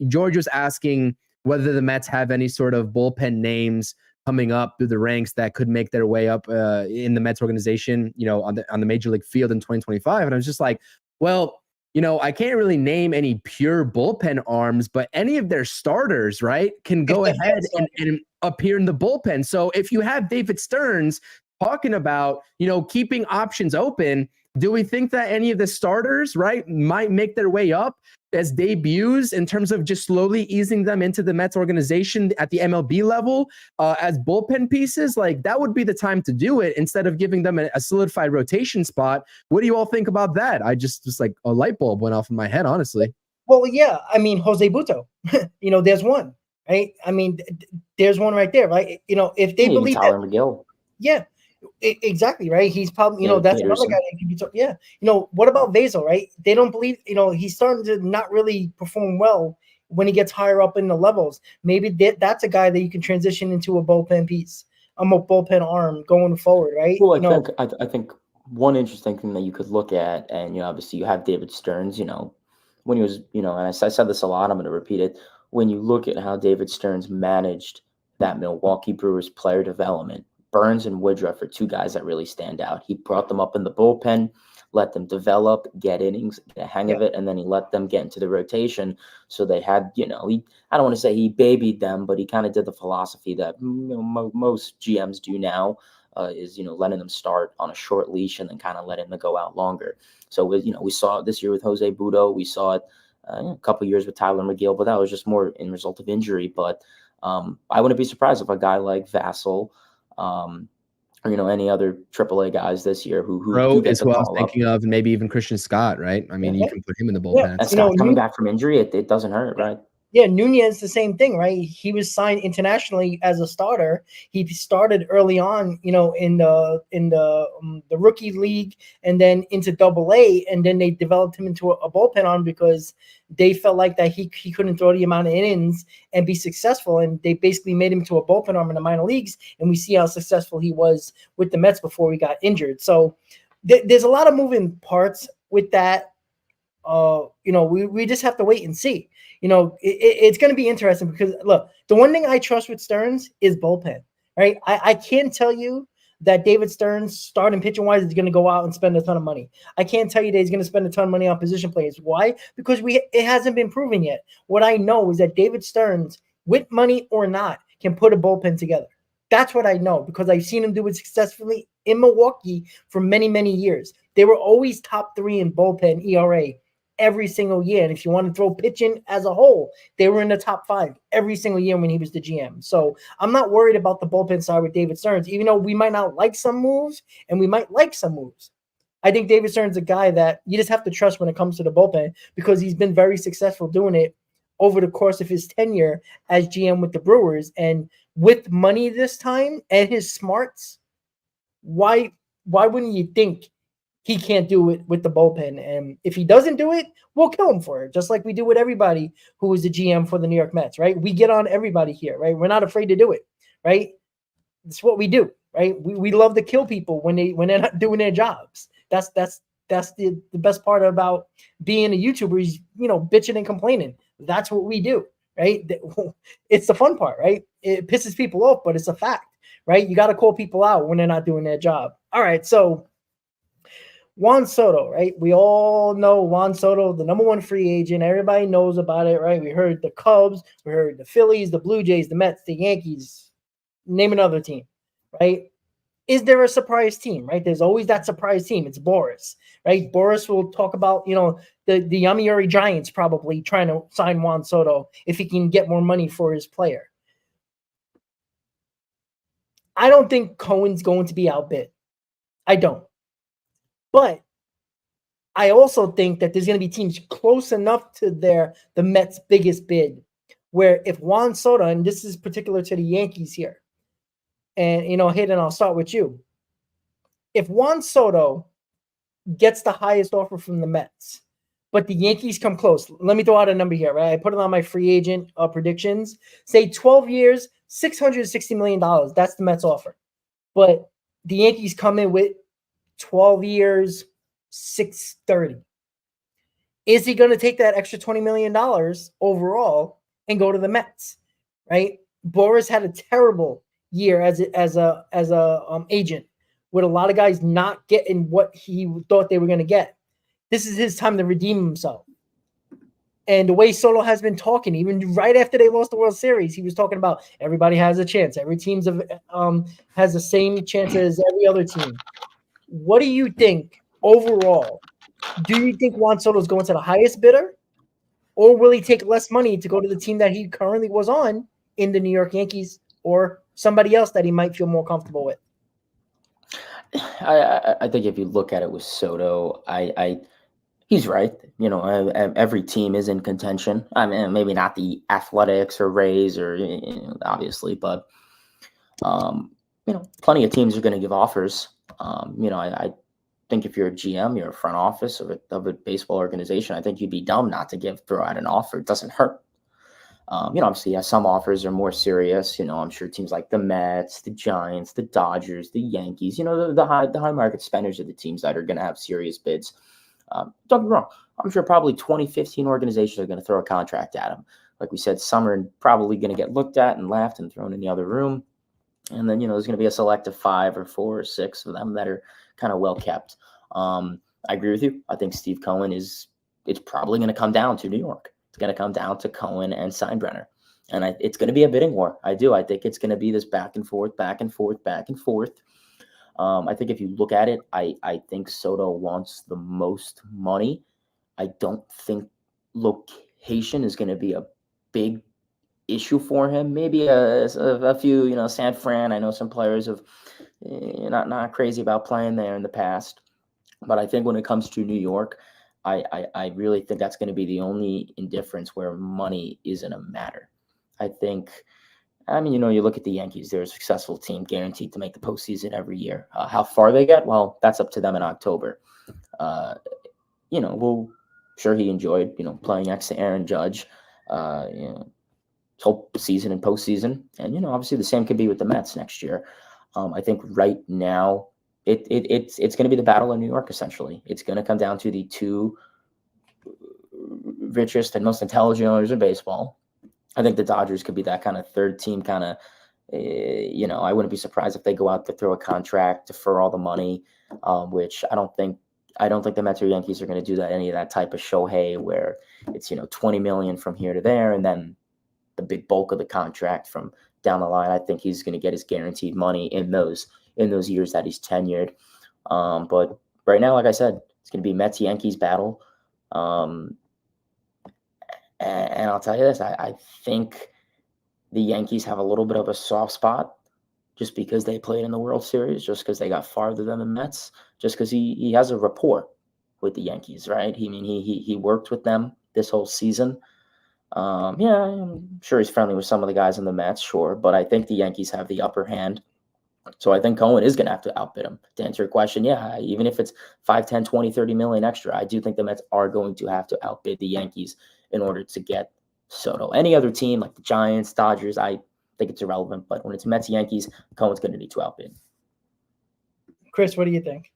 George was asking whether the Mets have any sort of bullpen names coming up through the ranks that could make their way up in the Mets organization, on the major league field in 2025. And I was just like, well, I can't really name any pure bullpen arms, but any of their starters, right, can go ahead and appear in the bullpen. So if you have David Stearns talking about, keeping options open, Do we think that any of the starters, right, might make their way up as debuts in terms of just slowly easing them into the Mets organization at the MLB level as bullpen pieces? Like, that would be the time to do it instead of giving them a solidified rotation spot. What do you all think about that? I just like a light bulb went off in my head, honestly. Well, yeah, I mean, Jose Butto, there's one, right? I mean, there's one right there, right? If they believe Tyler that, McGill. Yeah, exactly, right? He's probably, that's another Peterson. guy that can be talking. Yeah, what about Vasil, right? They don't believe, he's starting to not really perform well when he gets higher up in the levels. Maybe that's a guy that you can transition into a bullpen piece, a bullpen arm going forward, right? Well, I think one interesting thing that you could look at, and obviously you have David Stearns, when he was, and I said this a lot, I'm going to repeat it. When you look at how David Stearns managed that Milwaukee Brewers player development, Burns and Woodruff are two guys that really stand out. He brought them up in the bullpen, let them develop, get innings, get a hang of it, and then he let them get into the rotation. So they had, I don't want to say he babied them, but he kind of did the philosophy that most GMs do now, is letting them start on a short leash and then kind of letting them go out longer. So we saw it this year with Jose Butto. We saw it a couple of years with Tyler McGill, but that was just more in result of injury. But I wouldn't be surprised if a guy like Vasil, or any other AAA guys this year who is who I was thinking of, and maybe even Christian Scott, right? I mean, you can put him in the bullpen. And Scott coming back from injury, it doesn't hurt, right? Yeah, Nunez, the same thing, right? He was signed internationally as a starter. He started early on, in the rookie league, and then into Double-A, and then they developed him into a bullpen arm because they felt like that he couldn't throw the amount of innings and be successful, and they basically made him to a bullpen arm in the minor leagues. And we see how successful he was with the Mets before he got injured. So there's a lot of moving parts with that. We just have to wait and see. It's going to be interesting because, look, the one thing I trust with Stearns is bullpen, right? I can't tell you that David Stearns, starting pitching wise, is going to go out and spend a ton of money. I can't tell you that he's going to spend a ton of money on position players. Why? Because it hasn't been proven yet. What I know is that David Stearns, with money or not, can put a bullpen together. That's what I know because I've seen him do it successfully in Milwaukee for many, many years. They were always top 3 in bullpen ERA every single year. And if you want to throw pitching as a whole, they were in the top 5 every single year when he was the GM. So I'm not worried about the bullpen side with David Stearns, even though we might not like some moves and we might like some moves. I think David Stearns is a guy that you just have to trust when it comes to the bullpen because he's been very successful doing it over the course of his tenure as GM with the Brewers. And with money this time and his smarts, why wouldn't you think he can't do it with the bullpen? And if he doesn't do it, we'll kill him for it, just like we do with everybody who is the GM for the New York Mets, right? We get on everybody here, right? We're not afraid to do it, right? It's what we do, right? We love to kill people when they're not doing their jobs. That's the best part about being a YouTuber is, bitching and complaining. That's what we do, right? It's the fun part, right? It pisses people off, but it's a fact, right? You got to call people out when they're not doing their job. All right, so Juan Soto, right? We all know Juan Soto, the number 1 free agent. Everybody knows about it, right? We heard the Cubs, we heard the Phillies, the Blue Jays, the Mets, the Yankees, name another team, right? Is there a surprise team, right? There's always that surprise team. It's Boris, right? Boris will talk about, the Yomiuri Giants probably trying to sign Juan Soto if he can get more money for his player. I don't think Cohen's going to be outbid. I don't. But I also think that there's going to be teams close enough to the Mets' biggest bid where if Juan Soto, and this is particular to the Yankees here, and, Hayden, I'll start with you. If Juan Soto gets the highest offer from the Mets, but the Yankees come close, let me throw out a number here, right? I put it on my free agent predictions. Say 12 years, $660 million. That's the Mets offer. But the Yankees come in with 12 years, $630. Is he going to take that extra $20 million overall and go to the Mets, right? Boris had a terrible year as a agent with a lot of guys not getting what he thought they were going to get. This is his time to redeem himself. And the way Soto has been talking, even right after they lost the World Series, he was talking about everybody has a chance. Every team has the same chance as every other team. What do you think overall, do you think Juan Soto is going to the highest bidder, or will he take less money to go to the team that he currently was on in the New York Yankees, or somebody else that he might feel more comfortable with? I think if you look at it with Soto, he's right. You know, every team is in contention. I mean, maybe not the Athletics or Rays or obviously, but you know, plenty of teams are going to give offers. You know, I think if you're a GM, you're a front office of a baseball organization, I think you'd be dumb not to throw out an offer. It doesn't hurt. You know, obviously, yeah, some offers are more serious. You know, I'm sure teams like the Mets, the Giants, the Dodgers, the Yankees, you know, the high market spenders are the teams that are going to have serious bids. Don't get me wrong. I'm sure probably 20, 15 organizations are going to throw a contract at him. Like we said, some are probably going to get looked at and laughed and thrown in the other room. And then, you know, there's going to be a selective 5 or 4 or 6 of them that are kind of well kept. I agree with you. I think Steve Cohen it's probably going to come down to New York. It's going to come down to Cohen and Steinbrenner. And it's going to be a bidding war. I think it's going to be this back and forth, back and forth, back and forth. I think if you look at it, I think Soto wants the most money. I don't think location is going to be a big issue for him. Maybe a few, you know, San Fran. I know some players have not crazy about playing there in the past. But I think when it comes to New York, I really think that's going to be the only indifference where money isn't a matter. I mean, you know, you look at the Yankees, they're a successful team guaranteed to make the postseason every year. How far they get, well, that's up to them in October. You know, sure he enjoyed, you know, playing next to Aaron Judge, you know, whole season and postseason. And, you know, obviously the same could be with the Mets next year. I think right now, it's going to be the battle in New York, essentially. It's going to come down to the 2 richest and most intelligent owners in baseball. I think the Dodgers could be that kind of third team kind of, you know, I wouldn't be surprised if they go out to throw a contract, defer all the money, which I don't think the Mets or Yankees are going to do that, any of that type of Shohei where it's, you know, $20 million from here to there, and then the big bulk of the contract from down the line. I think he's going to get his guaranteed money in those years that he's tenured. But right now, like I said, it's going to be Mets Yankees battle. And I'll tell you this, I think the Yankees have a little bit of a soft spot just because they played in the World Series, just because they got farther than the Mets, just because he has a rapport with the Yankees, right? He worked with them this whole season. Yeah, I'm sure he's friendly with some of the guys in the Mets, sure, but I think the Yankees have the upper hand. So I think Cohen is going to have to outbid him. To answer your question, yeah, even if it's 5, 10, 20, 30 million extra, I do think the Mets are going to have to outbid the Yankees in order to get Soto. Any other team like the Giants, Dodgers, I think it's irrelevant. But when it's Mets, Yankees, Cohen's going to need to outbid. Chris, what do you think?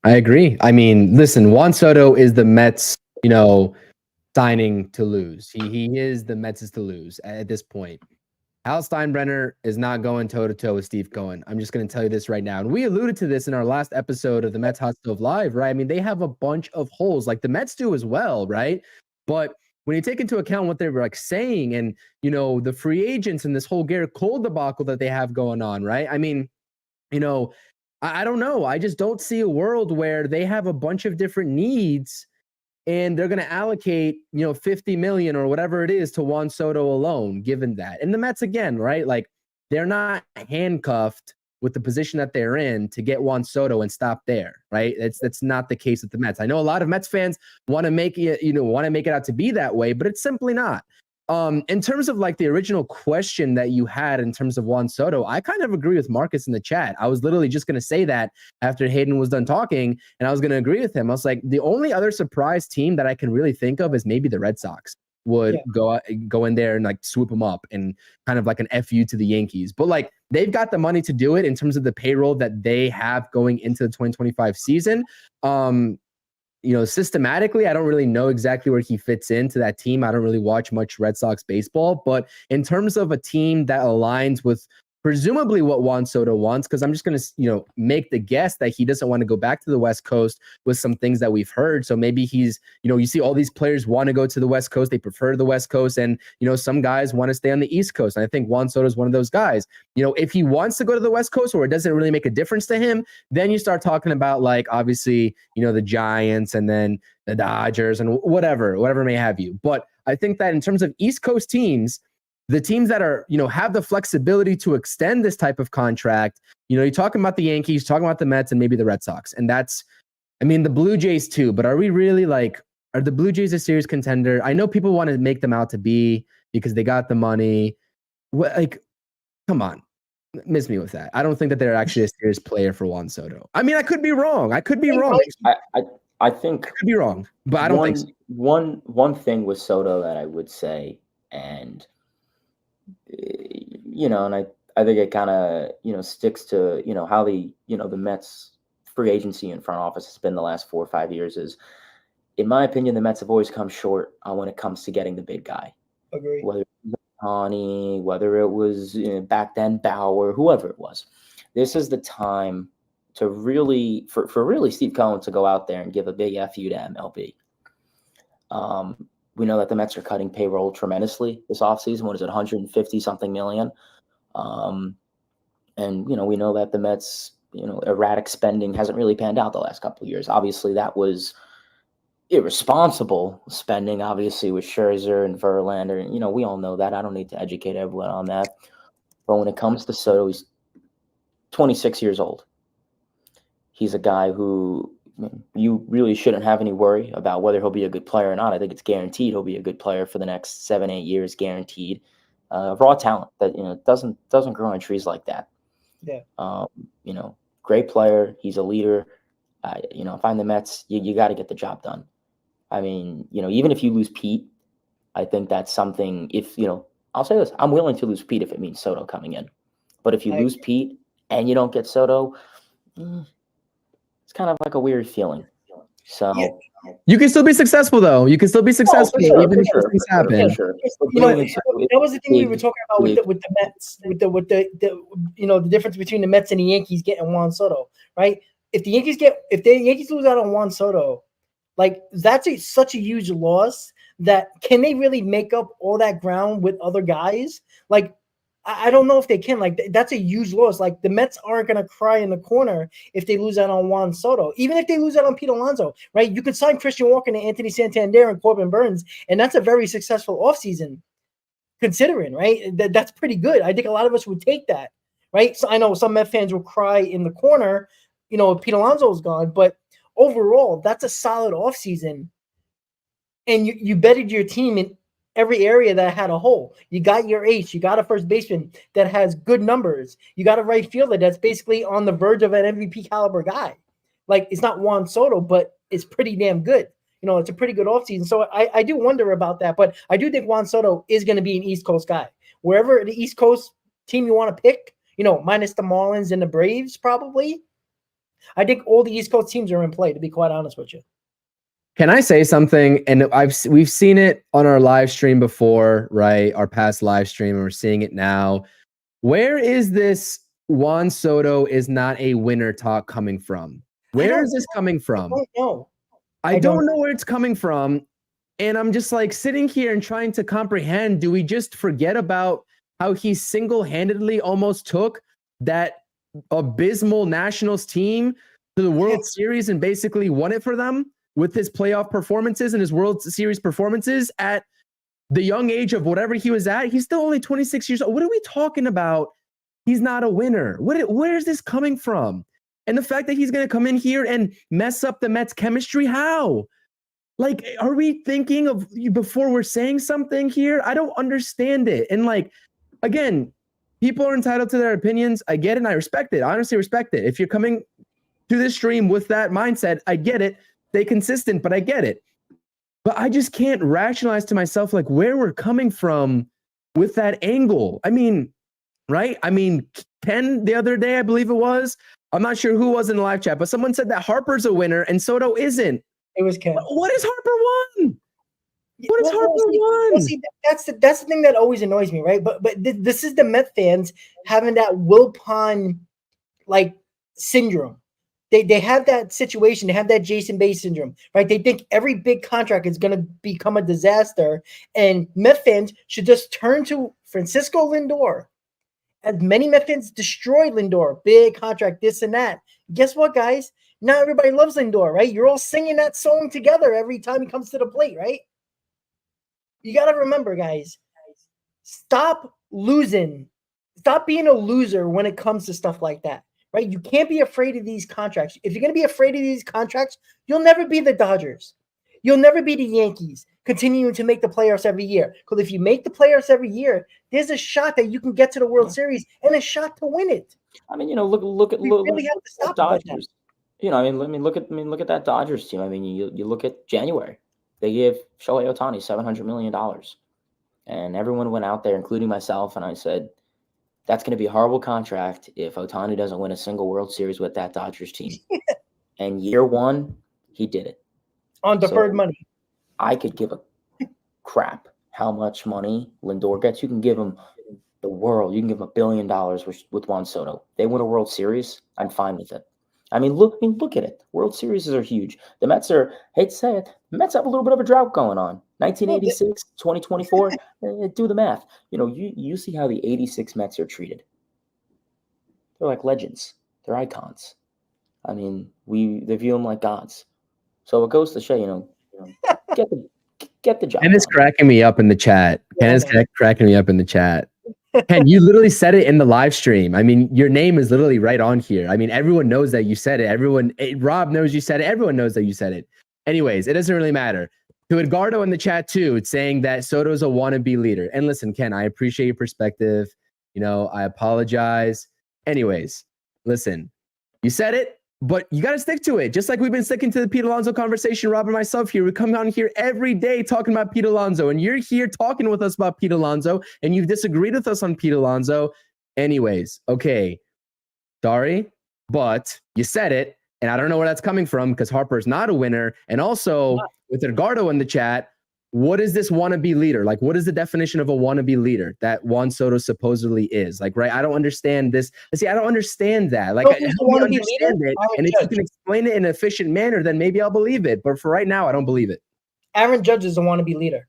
I agree. I mean, listen, Juan Soto is the Mets, you know, signing to lose. He is the Mets' to lose at this point. Hal Steinbrenner is not going toe-to-toe with Steve Cohen. I'm just going to tell you this right now. And we alluded to this in our last episode of the Mets Hot Stove Live, right? I mean, they have a bunch of holes like the Mets do as well, right? But when you take into account what they were like saying and, you know, the free agents and this whole Gerrit Cole debacle that they have going on, right? I mean, you know, I don't know. I just don't see a world where they have a bunch of different needs and they're going to allocate, you know, 50 million or whatever it is to Juan Soto alone, given that. And the Mets, again, right? Like, they're not handcuffed with the position that they're in to get Juan Soto and stop there, right? That's not the case with the Mets. I know a lot of Mets fans want to make it, you know, want to make it out to be that way, but it's simply not. In terms of like the original question that you had in terms of Juan Soto, I kind of agree with Marcus in the chat. I was literally just going to say that after Hayden was done talking, and I was going to agree with him. I was like, the only other surprise team that I can really think of is maybe the Red Sox would go in there and like swoop them up and kind of like an FU to the Yankees. But like, they've got the money to do it in terms of the payroll that they have going into the 2025 season. You know, systematically, I don't really know exactly where he fits into that team. I don't really watch much Red Sox baseball, but in terms of a team that aligns with presumably what Juan Soto wants, because I'm just going to, make the guess that he doesn't want to go back to the West Coast with some things that we've heard. So maybe he's, you see all these players want to go to the West Coast. They prefer the West Coast. And, some guys want to stay on the East Coast. And I think Juan Soto is one of those guys. If he wants to go to the West Coast or it doesn't really make a difference to him, then you start talking about like, obviously, the Giants and then the Dodgers and whatever may have you. But I think that in terms of East Coast teams, the teams that are, have the flexibility to extend this type of contract, you're talking about the Yankees, talking about the Mets and maybe the Red Sox. And the Blue Jays too, but are we really are the Blue Jays a serious contender? I know people want to make them out to be because they got the money. Come on, miss me with that. I don't think that they're actually a serious player for Juan Soto. I mean, I could be wrong. I think I think I could be wrong, but I don't think so. One thing with Soto that I would say, and and I think it kind of sticks to how the Mets free agency and front office has been the last 4 or 5 years is, in my opinion, the Mets have always come short when it comes to getting the big guy. Agree. Whether it was Ohtani, whether it was back then Bauer, whoever it was, this is the time to really for really Steve Cohen to go out there and give a big FU to MLB. We know that the Mets are cutting payroll tremendously this offseason. What is it, 150 something million? And we know that the Mets, erratic spending hasn't really panned out the last couple of years. Obviously, that was irresponsible spending, obviously, with Scherzer and Verlander. And, we all know that. I don't need to educate everyone on that. But when it comes to Soto, he's 26 years old. He's a guy who you really shouldn't have any worry about whether he'll be a good player or not. I think it's guaranteed he'll be a good player for the next 7-8 years, guaranteed. Raw talent that doesn't grow on trees like that. Yeah. Great player. He's a leader. If I'm the Mets, you got to get the job done. I mean, even if you lose Pete, I think that's something. If I'll say this: I'm willing to lose Pete if it means Soto coming in. But if you lose Pete and you don't get Soto, it's kind of like a weird feeling. So you can still be successful, though. You can still be successful even if those things happen. That was the thing we were talking about with the Mets, with the difference between the Mets and the Yankees getting Juan Soto, right? If the Yankees lose out on Juan Soto, that's such a huge loss that can they really make up all that ground with other guys? I don't know if they can. That's a huge loss. The Mets aren't going to cry in the corner if they lose out on Juan Soto. Even if they lose out on Pete Alonso, right? You can sign Christian Walker and Anthony Santander and Corbin Burns, and that's a very successful offseason considering, right? That's pretty good. I think a lot of us would take that, right? So I know some Met fans will cry in the corner, Pete Alonso's gone, but overall, that's a solid offseason. And you betted your team in every area that had a hole. You got your ace. You got a first baseman that has good numbers. You got a right fielder that's basically on the verge of an MVP caliber guy. It's not Juan Soto, but it's pretty damn good. It's a pretty good offseason. So I do wonder about that, but I do think Juan Soto is going to be an East Coast guy. Wherever the East Coast team you want to pick, minus the Marlins and the Braves probably. I think all the East Coast teams are in play, to be quite honest with you. Can I say something? And we've seen it on our live stream before, right? Our past live stream, and we're seeing it now. Where is this Juan Soto is not a winner talk coming from? Where is this coming from? I don't know. I don't know where it's coming from. And I'm just sitting here and trying to comprehend, do we just forget about how he single-handedly almost took that abysmal Nationals team to the World Series and basically won it for them with his playoff performances and his World Series performances at the young age of whatever he was at? He's still only 26 years old. What are we talking about? He's not a winner. Where is this coming from? And the fact that he's going to come in here and mess up the Mets chemistry, how? Are we thinking of before we're saying something here? I don't understand it. And again, people are entitled to their opinions. I get it and I respect it. I honestly respect it. If you're coming to this stream with that mindset, I get it. Stay consistent, but I get it. But I just can't rationalize to myself where we're coming from with that angle. I mean, right? I mean, Ken the other day, I believe it was, I'm not sure who was in the live chat, but someone said that Harper's a winner and Soto isn't. It was Ken. What is Harper won? What is Harper won? See, that's the thing that always annoys me, right? But this is the Met fans having that Wilpon like syndrome. They have that situation. They have that Jason Bay syndrome, right? They think every big contract is going to become a disaster, and Met fans should just turn to Francisco Lindor. As many Met fans destroyed Lindor, big contract, this and that. Guess what, guys? Now everybody loves Lindor, right? You're all singing that song together every time he comes to the plate, right? You got to remember, guys, stop losing. Stop being a loser when it comes to stuff like that, right? You can't be afraid of these contracts. If you're going to be afraid of these contracts, you'll never be the Dodgers. You'll never be the Yankees continuing to make the playoffs every year. Because if you make the playoffs every year, there's a shot that you can get to the World Series and a shot to win it. I mean, look at Dodgers. Look at that Dodgers team. I mean, you look at January. They gave Shohei Ohtani $700 million. And everyone went out there, including myself, and I said, that's going to be a horrible contract if Ohtani doesn't win a single World Series with that Dodgers team. And year one, he did it. On deferred money. I could give a crap how much money Lindor gets. You can give him the world. You can give him $1 billion with Juan Soto. They win a World Series, I'm fine with it. I mean, look at it. World Series are huge. The Mets are, hate to say it, the Mets have a little bit of a drought going on. 1986, 2024, do the math. You see how the 86 Mets are treated. They're like legends. They're icons. I mean, they view them like gods. So it goes to show, get the job. Ken is cracking me up in the chat. Ken is cracking me up in the chat. Ken, you literally said it in the live stream. I mean, your name is literally right on here. I mean, everyone knows that you said it. Rob knows you said it. Everyone knows that you said it. Anyways, it doesn't really matter. To Edgardo in the chat too, it's saying that Soto's a wannabe leader. And listen, Ken, I appreciate your perspective. I apologize. Anyways, listen, you said it, but you got to stick to it. Just like we've been sticking to the Pete Alonso conversation, Rob and myself here. We come on here every day talking about Pete Alonso, and you're here talking with us about Pete Alonso, and you've disagreed with us on Pete Alonso. Anyways, okay, sorry, but you said it, and I don't know where that's coming from because Harper's not a winner. And also, with Edgardo in the chat, what is this wannabe leader? Like, what is the definition of a wannabe leader that Juan Soto supposedly is? Like, right? I don't understand this. See, I don't understand that. Like, I don't understand it. And if you can explain it in an efficient manner, then maybe I'll believe it. But for right now, I don't believe it. Aaron Judge is a wannabe leader.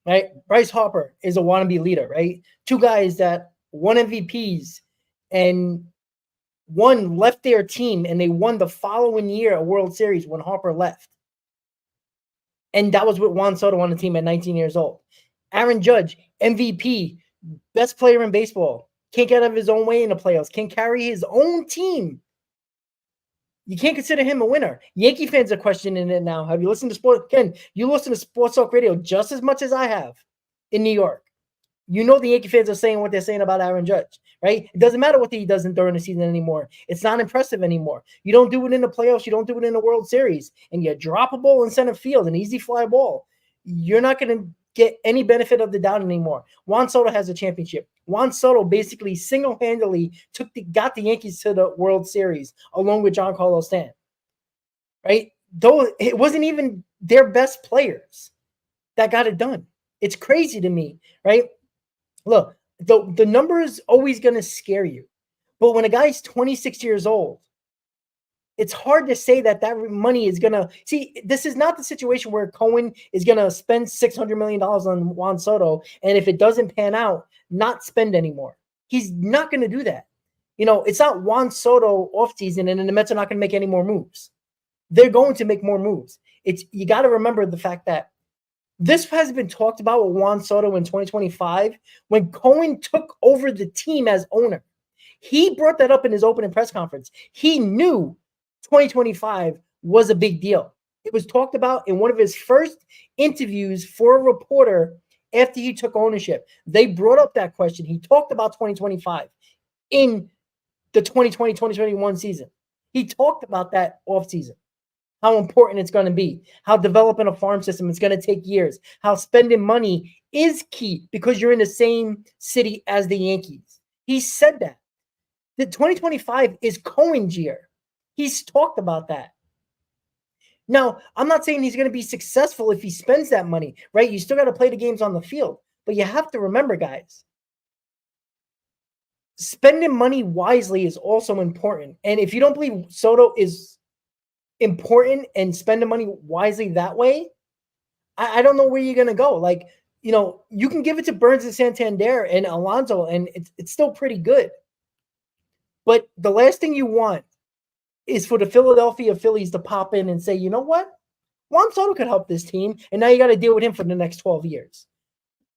Right? Bryce Harper is a wannabe leader, right? Two guys that won MVPs and one left their team, and they won the following year a World Series when Harper left. And that was with Juan Soto on the team at 19 years old. Aaron Judge, MVP, best player in baseball, can't get out of his own way in the playoffs, can carry his own team. You can't consider him a winner. Yankee fans are questioning it now. Have you listened to sports? Ken, you listen to Sports Talk Radio just as much as I have in New York. The Yankee fans are saying what they're saying about Aaron Judge, right? It doesn't matter what he does during the season anymore. It's not impressive anymore. You don't do it in the playoffs. You don't do it in the World Series. And you drop a ball in center field, an easy fly ball. You're not going to get any benefit of the doubt anymore. Juan Soto has a championship. Juan Soto basically single-handedly got the Yankees to the World Series along with Giancarlo Stanton, right? Though it wasn't even their best players that got it done. It's crazy to me, right? Look, the number is always going to scare you. But when a guy's 26 years old, it's hard to say that money is going to – see, this is not the situation where Cohen is going to spend $600 million on Juan Soto, and if it doesn't pan out, not spend anymore. He's not going to do that. It's not Juan Soto offseason, and then the Mets are not going to make any more moves. They're going to make more moves. You got to remember the fact that this has been talked about with Juan Soto in 2025 when Cohen took over the team as owner. He brought that up in his opening press conference. He knew 2025 was a big deal. It was talked about in one of his first interviews for a reporter after he took ownership. They brought up that question. He talked about 2025 in the 2020-2021 season. He talked about that offseason. How important it's going to be, how developing a farm system is going to take years, how spending money is key because you're in the same city as the Yankees. He said that. The 2025 is Cohen's year. He's talked about that. Now, I'm not saying he's going to be successful if he spends that money, right? You still got to play the games on the field. But you have to remember, guys, spending money wisely is also important. And if you don't believe Soto is important and spending money wisely that way, I don't know where you're going to go. Like, you can give it to Burns and Santander and Alonso, and it's still pretty good. But the last thing you want is for the Philadelphia Phillies to pop in and say, you know what? Juan Soto could help this team, and now you got to deal with him for the next 12 years.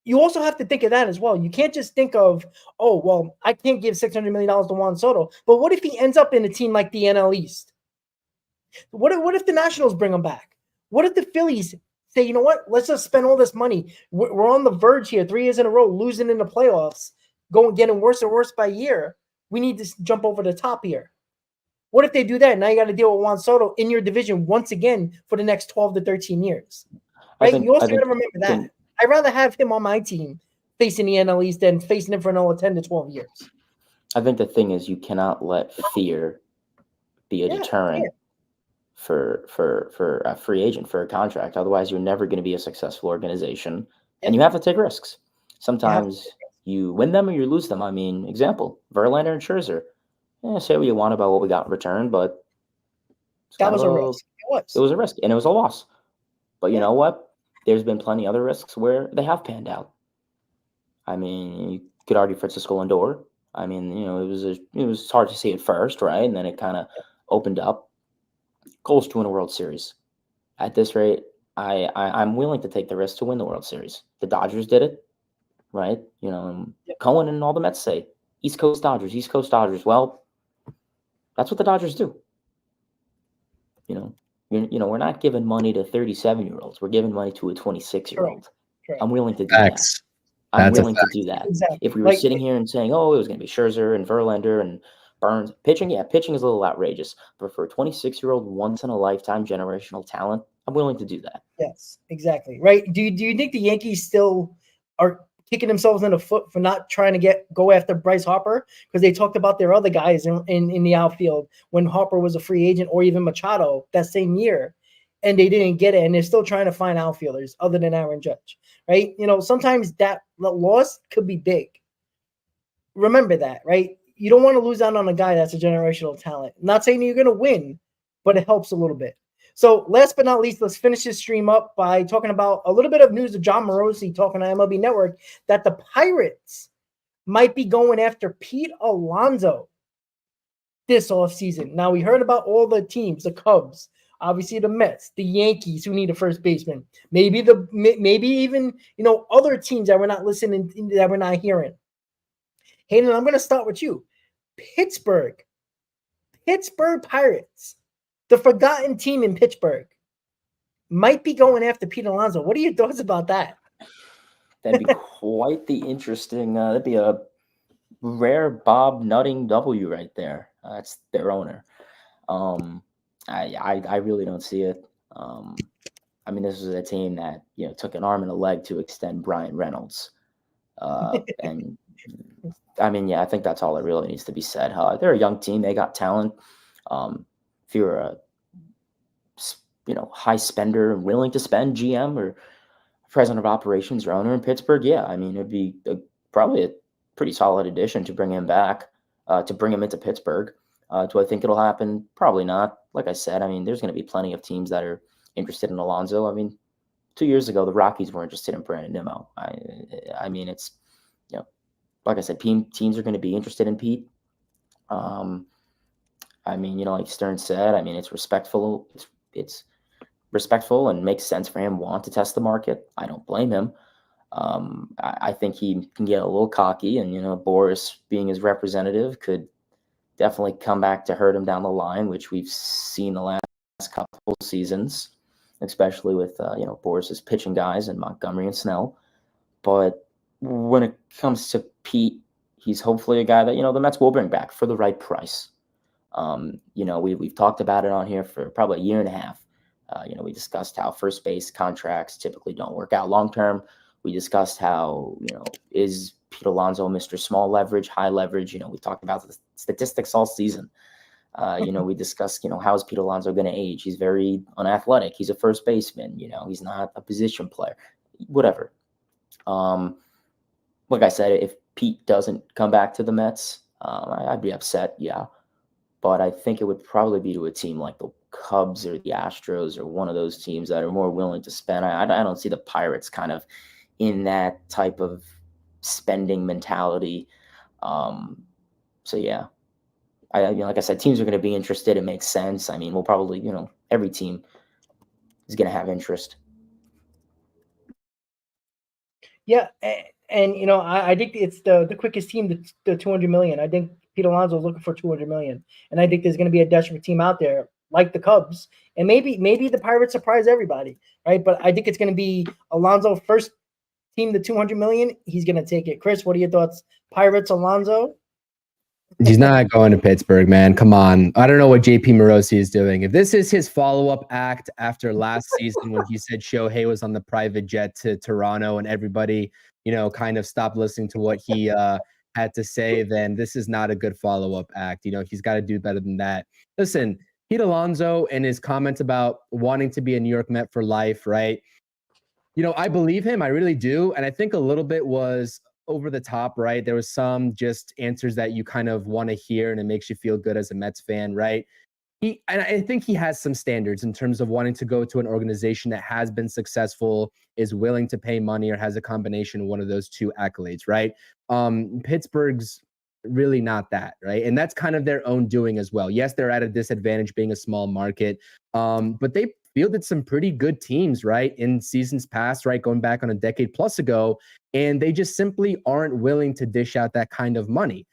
You also have to think of that as well. You can't just think of, oh, well, I can't give $600 million to Juan Soto. But what if he ends up in a team like the NL East? What if the Nationals bring him back? What if the Phillies say, you know what? Let's just spend all this money. We're on the verge here, 3 years in a row, losing in the playoffs, getting worse and worse by year. We need to jump over the top here. What if they do that? Now you got to deal with Juan Soto in your division once again for the next 12 to 13 years. Right? You also got to remember that. I'd rather have him on my team facing the NL East than facing him for another 10 to 12 years. I think the thing is you cannot let fear be a deterrent for a free agent, for a contract. Otherwise, you're never going to be a successful organization. And you have to take risks. Sometimes you win them or you lose them. I mean, example, Verlander and Scherzer. Say what you want about what we got in return, but that was a risk. It was a risk, and it was a loss. But you know what? There's been plenty other risks where they have panned out. I mean, you could argue Francisco Lindor. I mean, it was hard to see at first, right? And then it kind of opened up. Cole's to win a World Series. At this rate, I'm willing to take the risk to win the World Series. The Dodgers did it, right? Cohen and all the Mets say, East Coast Dodgers, East Coast Dodgers. Well, that's what the Dodgers do. We're not giving money to 37-year-olds. We're giving money to a 26-year-old. I'm willing to do that. I'm willing to do that. Exactly. If we were sitting here and saying, oh, it was going to be Scherzer and Verlander and Burns, pitching is a little outrageous. But for a 26-year-old, once-in-a-lifetime generational talent, I'm willing to do that. Yes, exactly. Right? Do you think the Yankees still are kicking themselves in the foot for not trying to go after Bryce Harper? Because they talked about their other guys in the outfield when Harper was a free agent, or even Machado that same year, and they didn't get it, and they're still trying to find outfielders other than Aaron Judge, right? Sometimes that loss could be big. Remember that, right? You don't want to lose out on a guy that's a generational talent. Not saying you're going to win, but it helps a little bit. So last but not least, let's finish this stream up by talking about a little bit of news of John Morosi talking to MLB Network that the Pirates might be going after Pete Alonso this offseason. Now, we heard about all the teams, the Cubs, obviously the Mets, the Yankees who need a first baseman, maybe even other teams that we're not listening, that we're not hearing. Hayden, I'm going to start with you. Pittsburgh Pirates, the forgotten team in Pittsburgh, might be going after Pete Alonso. What are your thoughts about that? That'd be quite the interesting. That'd be a rare Bob Nutting W right there. That's their owner. I really don't see it. I mean, this was a team that took an arm and a leg to extend Brian Reynolds, and I mean, I think that's all that really needs to be said. They're a young team. They got talent. If you're a high spender and willing to spend, GM or president of operations or owner in Pittsburgh, I mean, it'd be probably a pretty solid addition to bring him back, to bring him into Pittsburgh. Do I think it'll happen? Probably not. Like I said, I mean, there's going to be plenty of teams that are interested in Alonso. I mean, 2 years ago, the Rockies were interested in Brandon Nimmo. I mean, it's, like I said, teams are going to be interested in Pete. I mean, like Stern said, I mean, it's respectful. It's respectful and makes sense for him to test the market. I don't blame him. I think he can get a little cocky, and Boris, being his representative, could definitely come back to hurt him down the line, which we've seen the last couple seasons, especially with Boris's pitching guys and Montgomery and Snell. But when it comes to Pete, he's hopefully a guy that the Mets will bring back for the right price. We've talked about it on here for probably a year and a half. We discussed how first base contracts typically don't work out long term. We discussed how, is Pete Alonso Mr. Small Leverage, high leverage? We talked about the statistics all season. We discussed, how's Pete Alonso going to age? He's very unathletic. He's a first baseman. He's not a position player. Whatever. Like I said, if Pete doesn't come back to the Mets, I'd be upset. Yeah, but I think it would probably be to a team like the Cubs or the Astros or one of those teams that are more willing to spend. I don't see the Pirates kind of in that type of spending mentality. So yeah, like I said, teams are going to be interested. It makes sense. I mean, we'll probably, every team is going to have interest. Yeah, and I think it's the quickest team, the 200 million. I think Pete Alonso is looking for 200 million, and I think there's going to be a desperate team out there like the Cubs, and maybe the Pirates surprise everybody, right? But I think it's going to be Alonso first team, the 200 million. He's going to take it. Chris, what are your thoughts? Pirates, Alonso? He's not going to Pittsburgh, man. Come on. I don't know what JP Morosi is doing. If this is his follow-up act after last season when he said Shohei was on the private jet to Toronto and everybody, kind of stopped listening to what he had to say, then this is not a good follow-up act. He's got to do better than that. Listen, Pete Alonso and his comments about wanting to be a New York Met for life, right? I believe him. I really do. And I think a little bit was over the top, right? There was some just answers that you kind of want to hear and it makes you feel good as a Mets fan, right? And I think he has some standards in terms of wanting to go to an organization that has been successful, is willing to pay money, or has a combination of one of those two accolades, right? Pittsburgh's really not that, right? And that's kind of their own doing as well. Yes, they're at a disadvantage being a small market, but they fielded some pretty good teams, right, in seasons past, right, going back on a decade plus ago, and they just simply aren't willing to dish out that kind of money.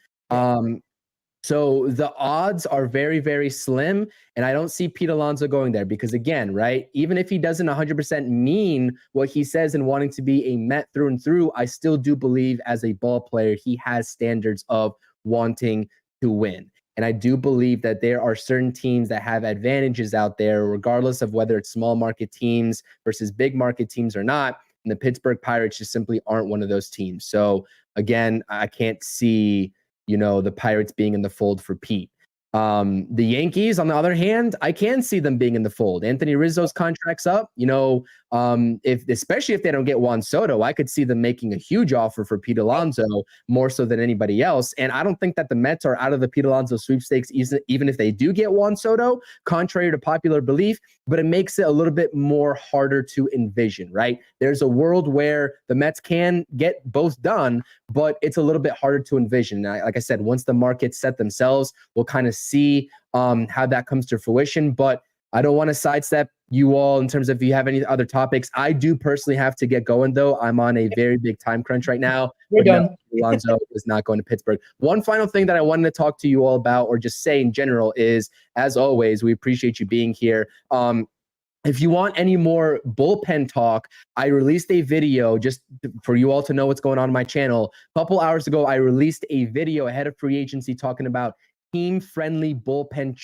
So the odds are very, very slim, and I don't see Pete Alonso going there because, again, right, even if he doesn't 100% mean what he says and wanting to be a Met through and through, I still do believe as a ball player he has standards of wanting to win. And I do believe that there are certain teams that have advantages out there, regardless of whether it's small market teams versus big market teams or not. And the Pittsburgh Pirates just simply aren't one of those teams. So again, I can't see, the Pirates being in the fold for Pete. The Yankees, on the other hand, I can see them being in the fold. Anthony Rizzo's contract's up. Especially if they don't get Juan Soto, I could see them making a huge offer for Pete Alonso, more so than anybody else. And I don't think that the Mets are out of the Pete Alonso sweepstakes, even if they do get Juan Soto, contrary to popular belief, but it makes it a little bit more harder to envision, right? There's a world where the Mets can get both done, but it's a little bit harder to envision. And like I said, once the markets set themselves, we'll kind of see how that comes to fruition. But I don't want to sidestep you all in terms of if you have any other topics. I do personally have to get going, though. I'm on a very big time crunch right now. We're done. No, Alonso is not going to Pittsburgh. One final thing that I wanted to talk to you all about, or just say in general, is, as always, we appreciate you being here. If you want any more bullpen talk, I released a video just for you all to know what's going on my channel. A couple hours ago, I released a video ahead of free agency talking about team-friendly bullpen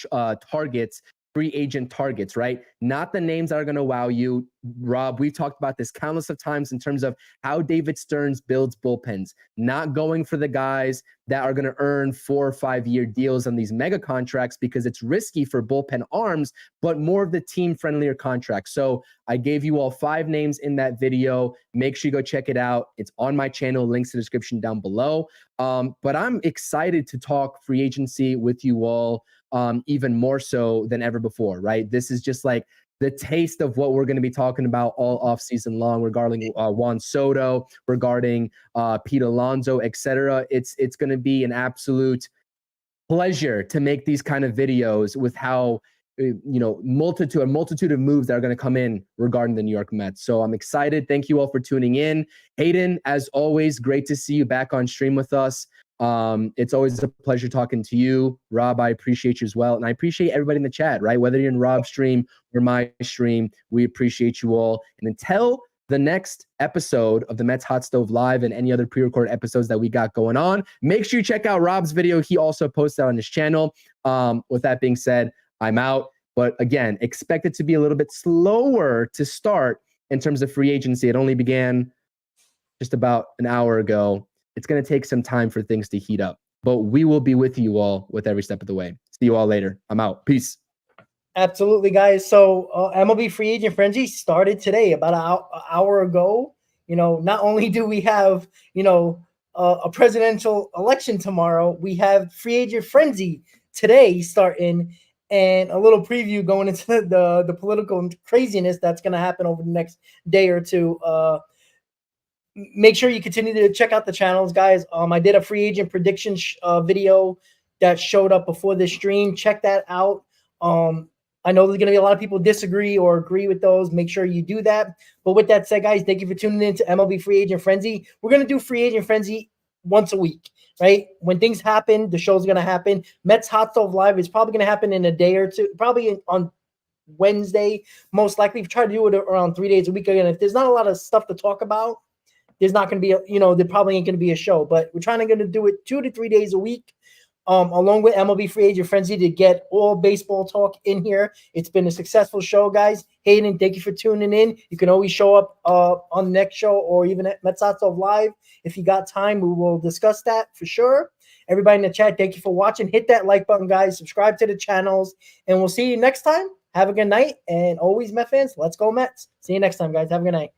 targets, free agent targets, right? Not the names that are going to wow you. Rob, we've talked about this countless of times in terms of how David Stearns builds bullpens, not going for the guys that are going to earn 4 or 5 year deals on these mega contracts because it's risky for bullpen arms, but more of the team friendlier contracts. So I gave you all 5 names in that video. Make sure you go check it out. It's on my channel, links in the description down below. But I'm excited to talk free agency with you all, even more so than ever before, right? This is just like the taste of what we're going to be talking about all offseason long regarding Juan Soto, regarding Pete Alonso, etc. It's going to be an absolute pleasure to make these kind of videos with how multitude of moves that are going to come in regarding the New York Mets. So I'm excited. Thank you all for tuning in. Hayden, as always, great to see you back on stream with us. It's always a pleasure talking to you. Rob, I appreciate you as well. And I appreciate everybody in the chat, right? Whether you're in Rob's stream or my stream, we appreciate you all. And until the next episode of the Mets Hot Stove Live and any other pre-recorded episodes that we got going on, make sure you check out Rob's video. He also posted on his channel. With that being said, I'm out. But again, expect it to be a little bit slower to start in terms of free agency. It only began just about an hour ago. It's going to take some time for things to heat up, but we will be with you all with every step of the way. See you all later. I'm out. Peace. Absolutely, guys. So MLB Free Agent Frenzy started today, about an hour ago. Not only do we have, a presidential election tomorrow, we have Free Agent Frenzy today starting, and a little preview going into the political craziness that's going to happen over the next day or two. Make sure you continue to check out the channels, guys. I did a free agent prediction video that showed up before this stream. Check that out. I know there's going to be a lot of people disagree or agree with those. Make sure you do that. But with that said, guys, thank you for tuning in to MLB Free Agent Frenzy. We're going to do Free Agent Frenzy once a week, right? When things happen, the show's going to happen. Mets Hot Stove Live is probably going to happen in a day or two, probably on Wednesday, most likely. We've tried to do it around 3 days a week. Again, if there's not a lot of stuff to talk about, there's not going to be, there probably ain't going to be a show, but we're trying to do it 2 to 3 days a week, along with MLB Free Agent Frenzy, to get all baseball talk in here. It's been a successful show, guys. Hayden, thank you for tuning in. You can always show up on the next show, or even at Mets Hot Stove Live. If you got time, we will discuss that for sure. Everybody in the chat, thank you for watching. Hit that like button, guys. Subscribe to the channels, and we'll see you next time. Have a good night, and always, Met fans, let's go Mets. See you next time, guys. Have a good night.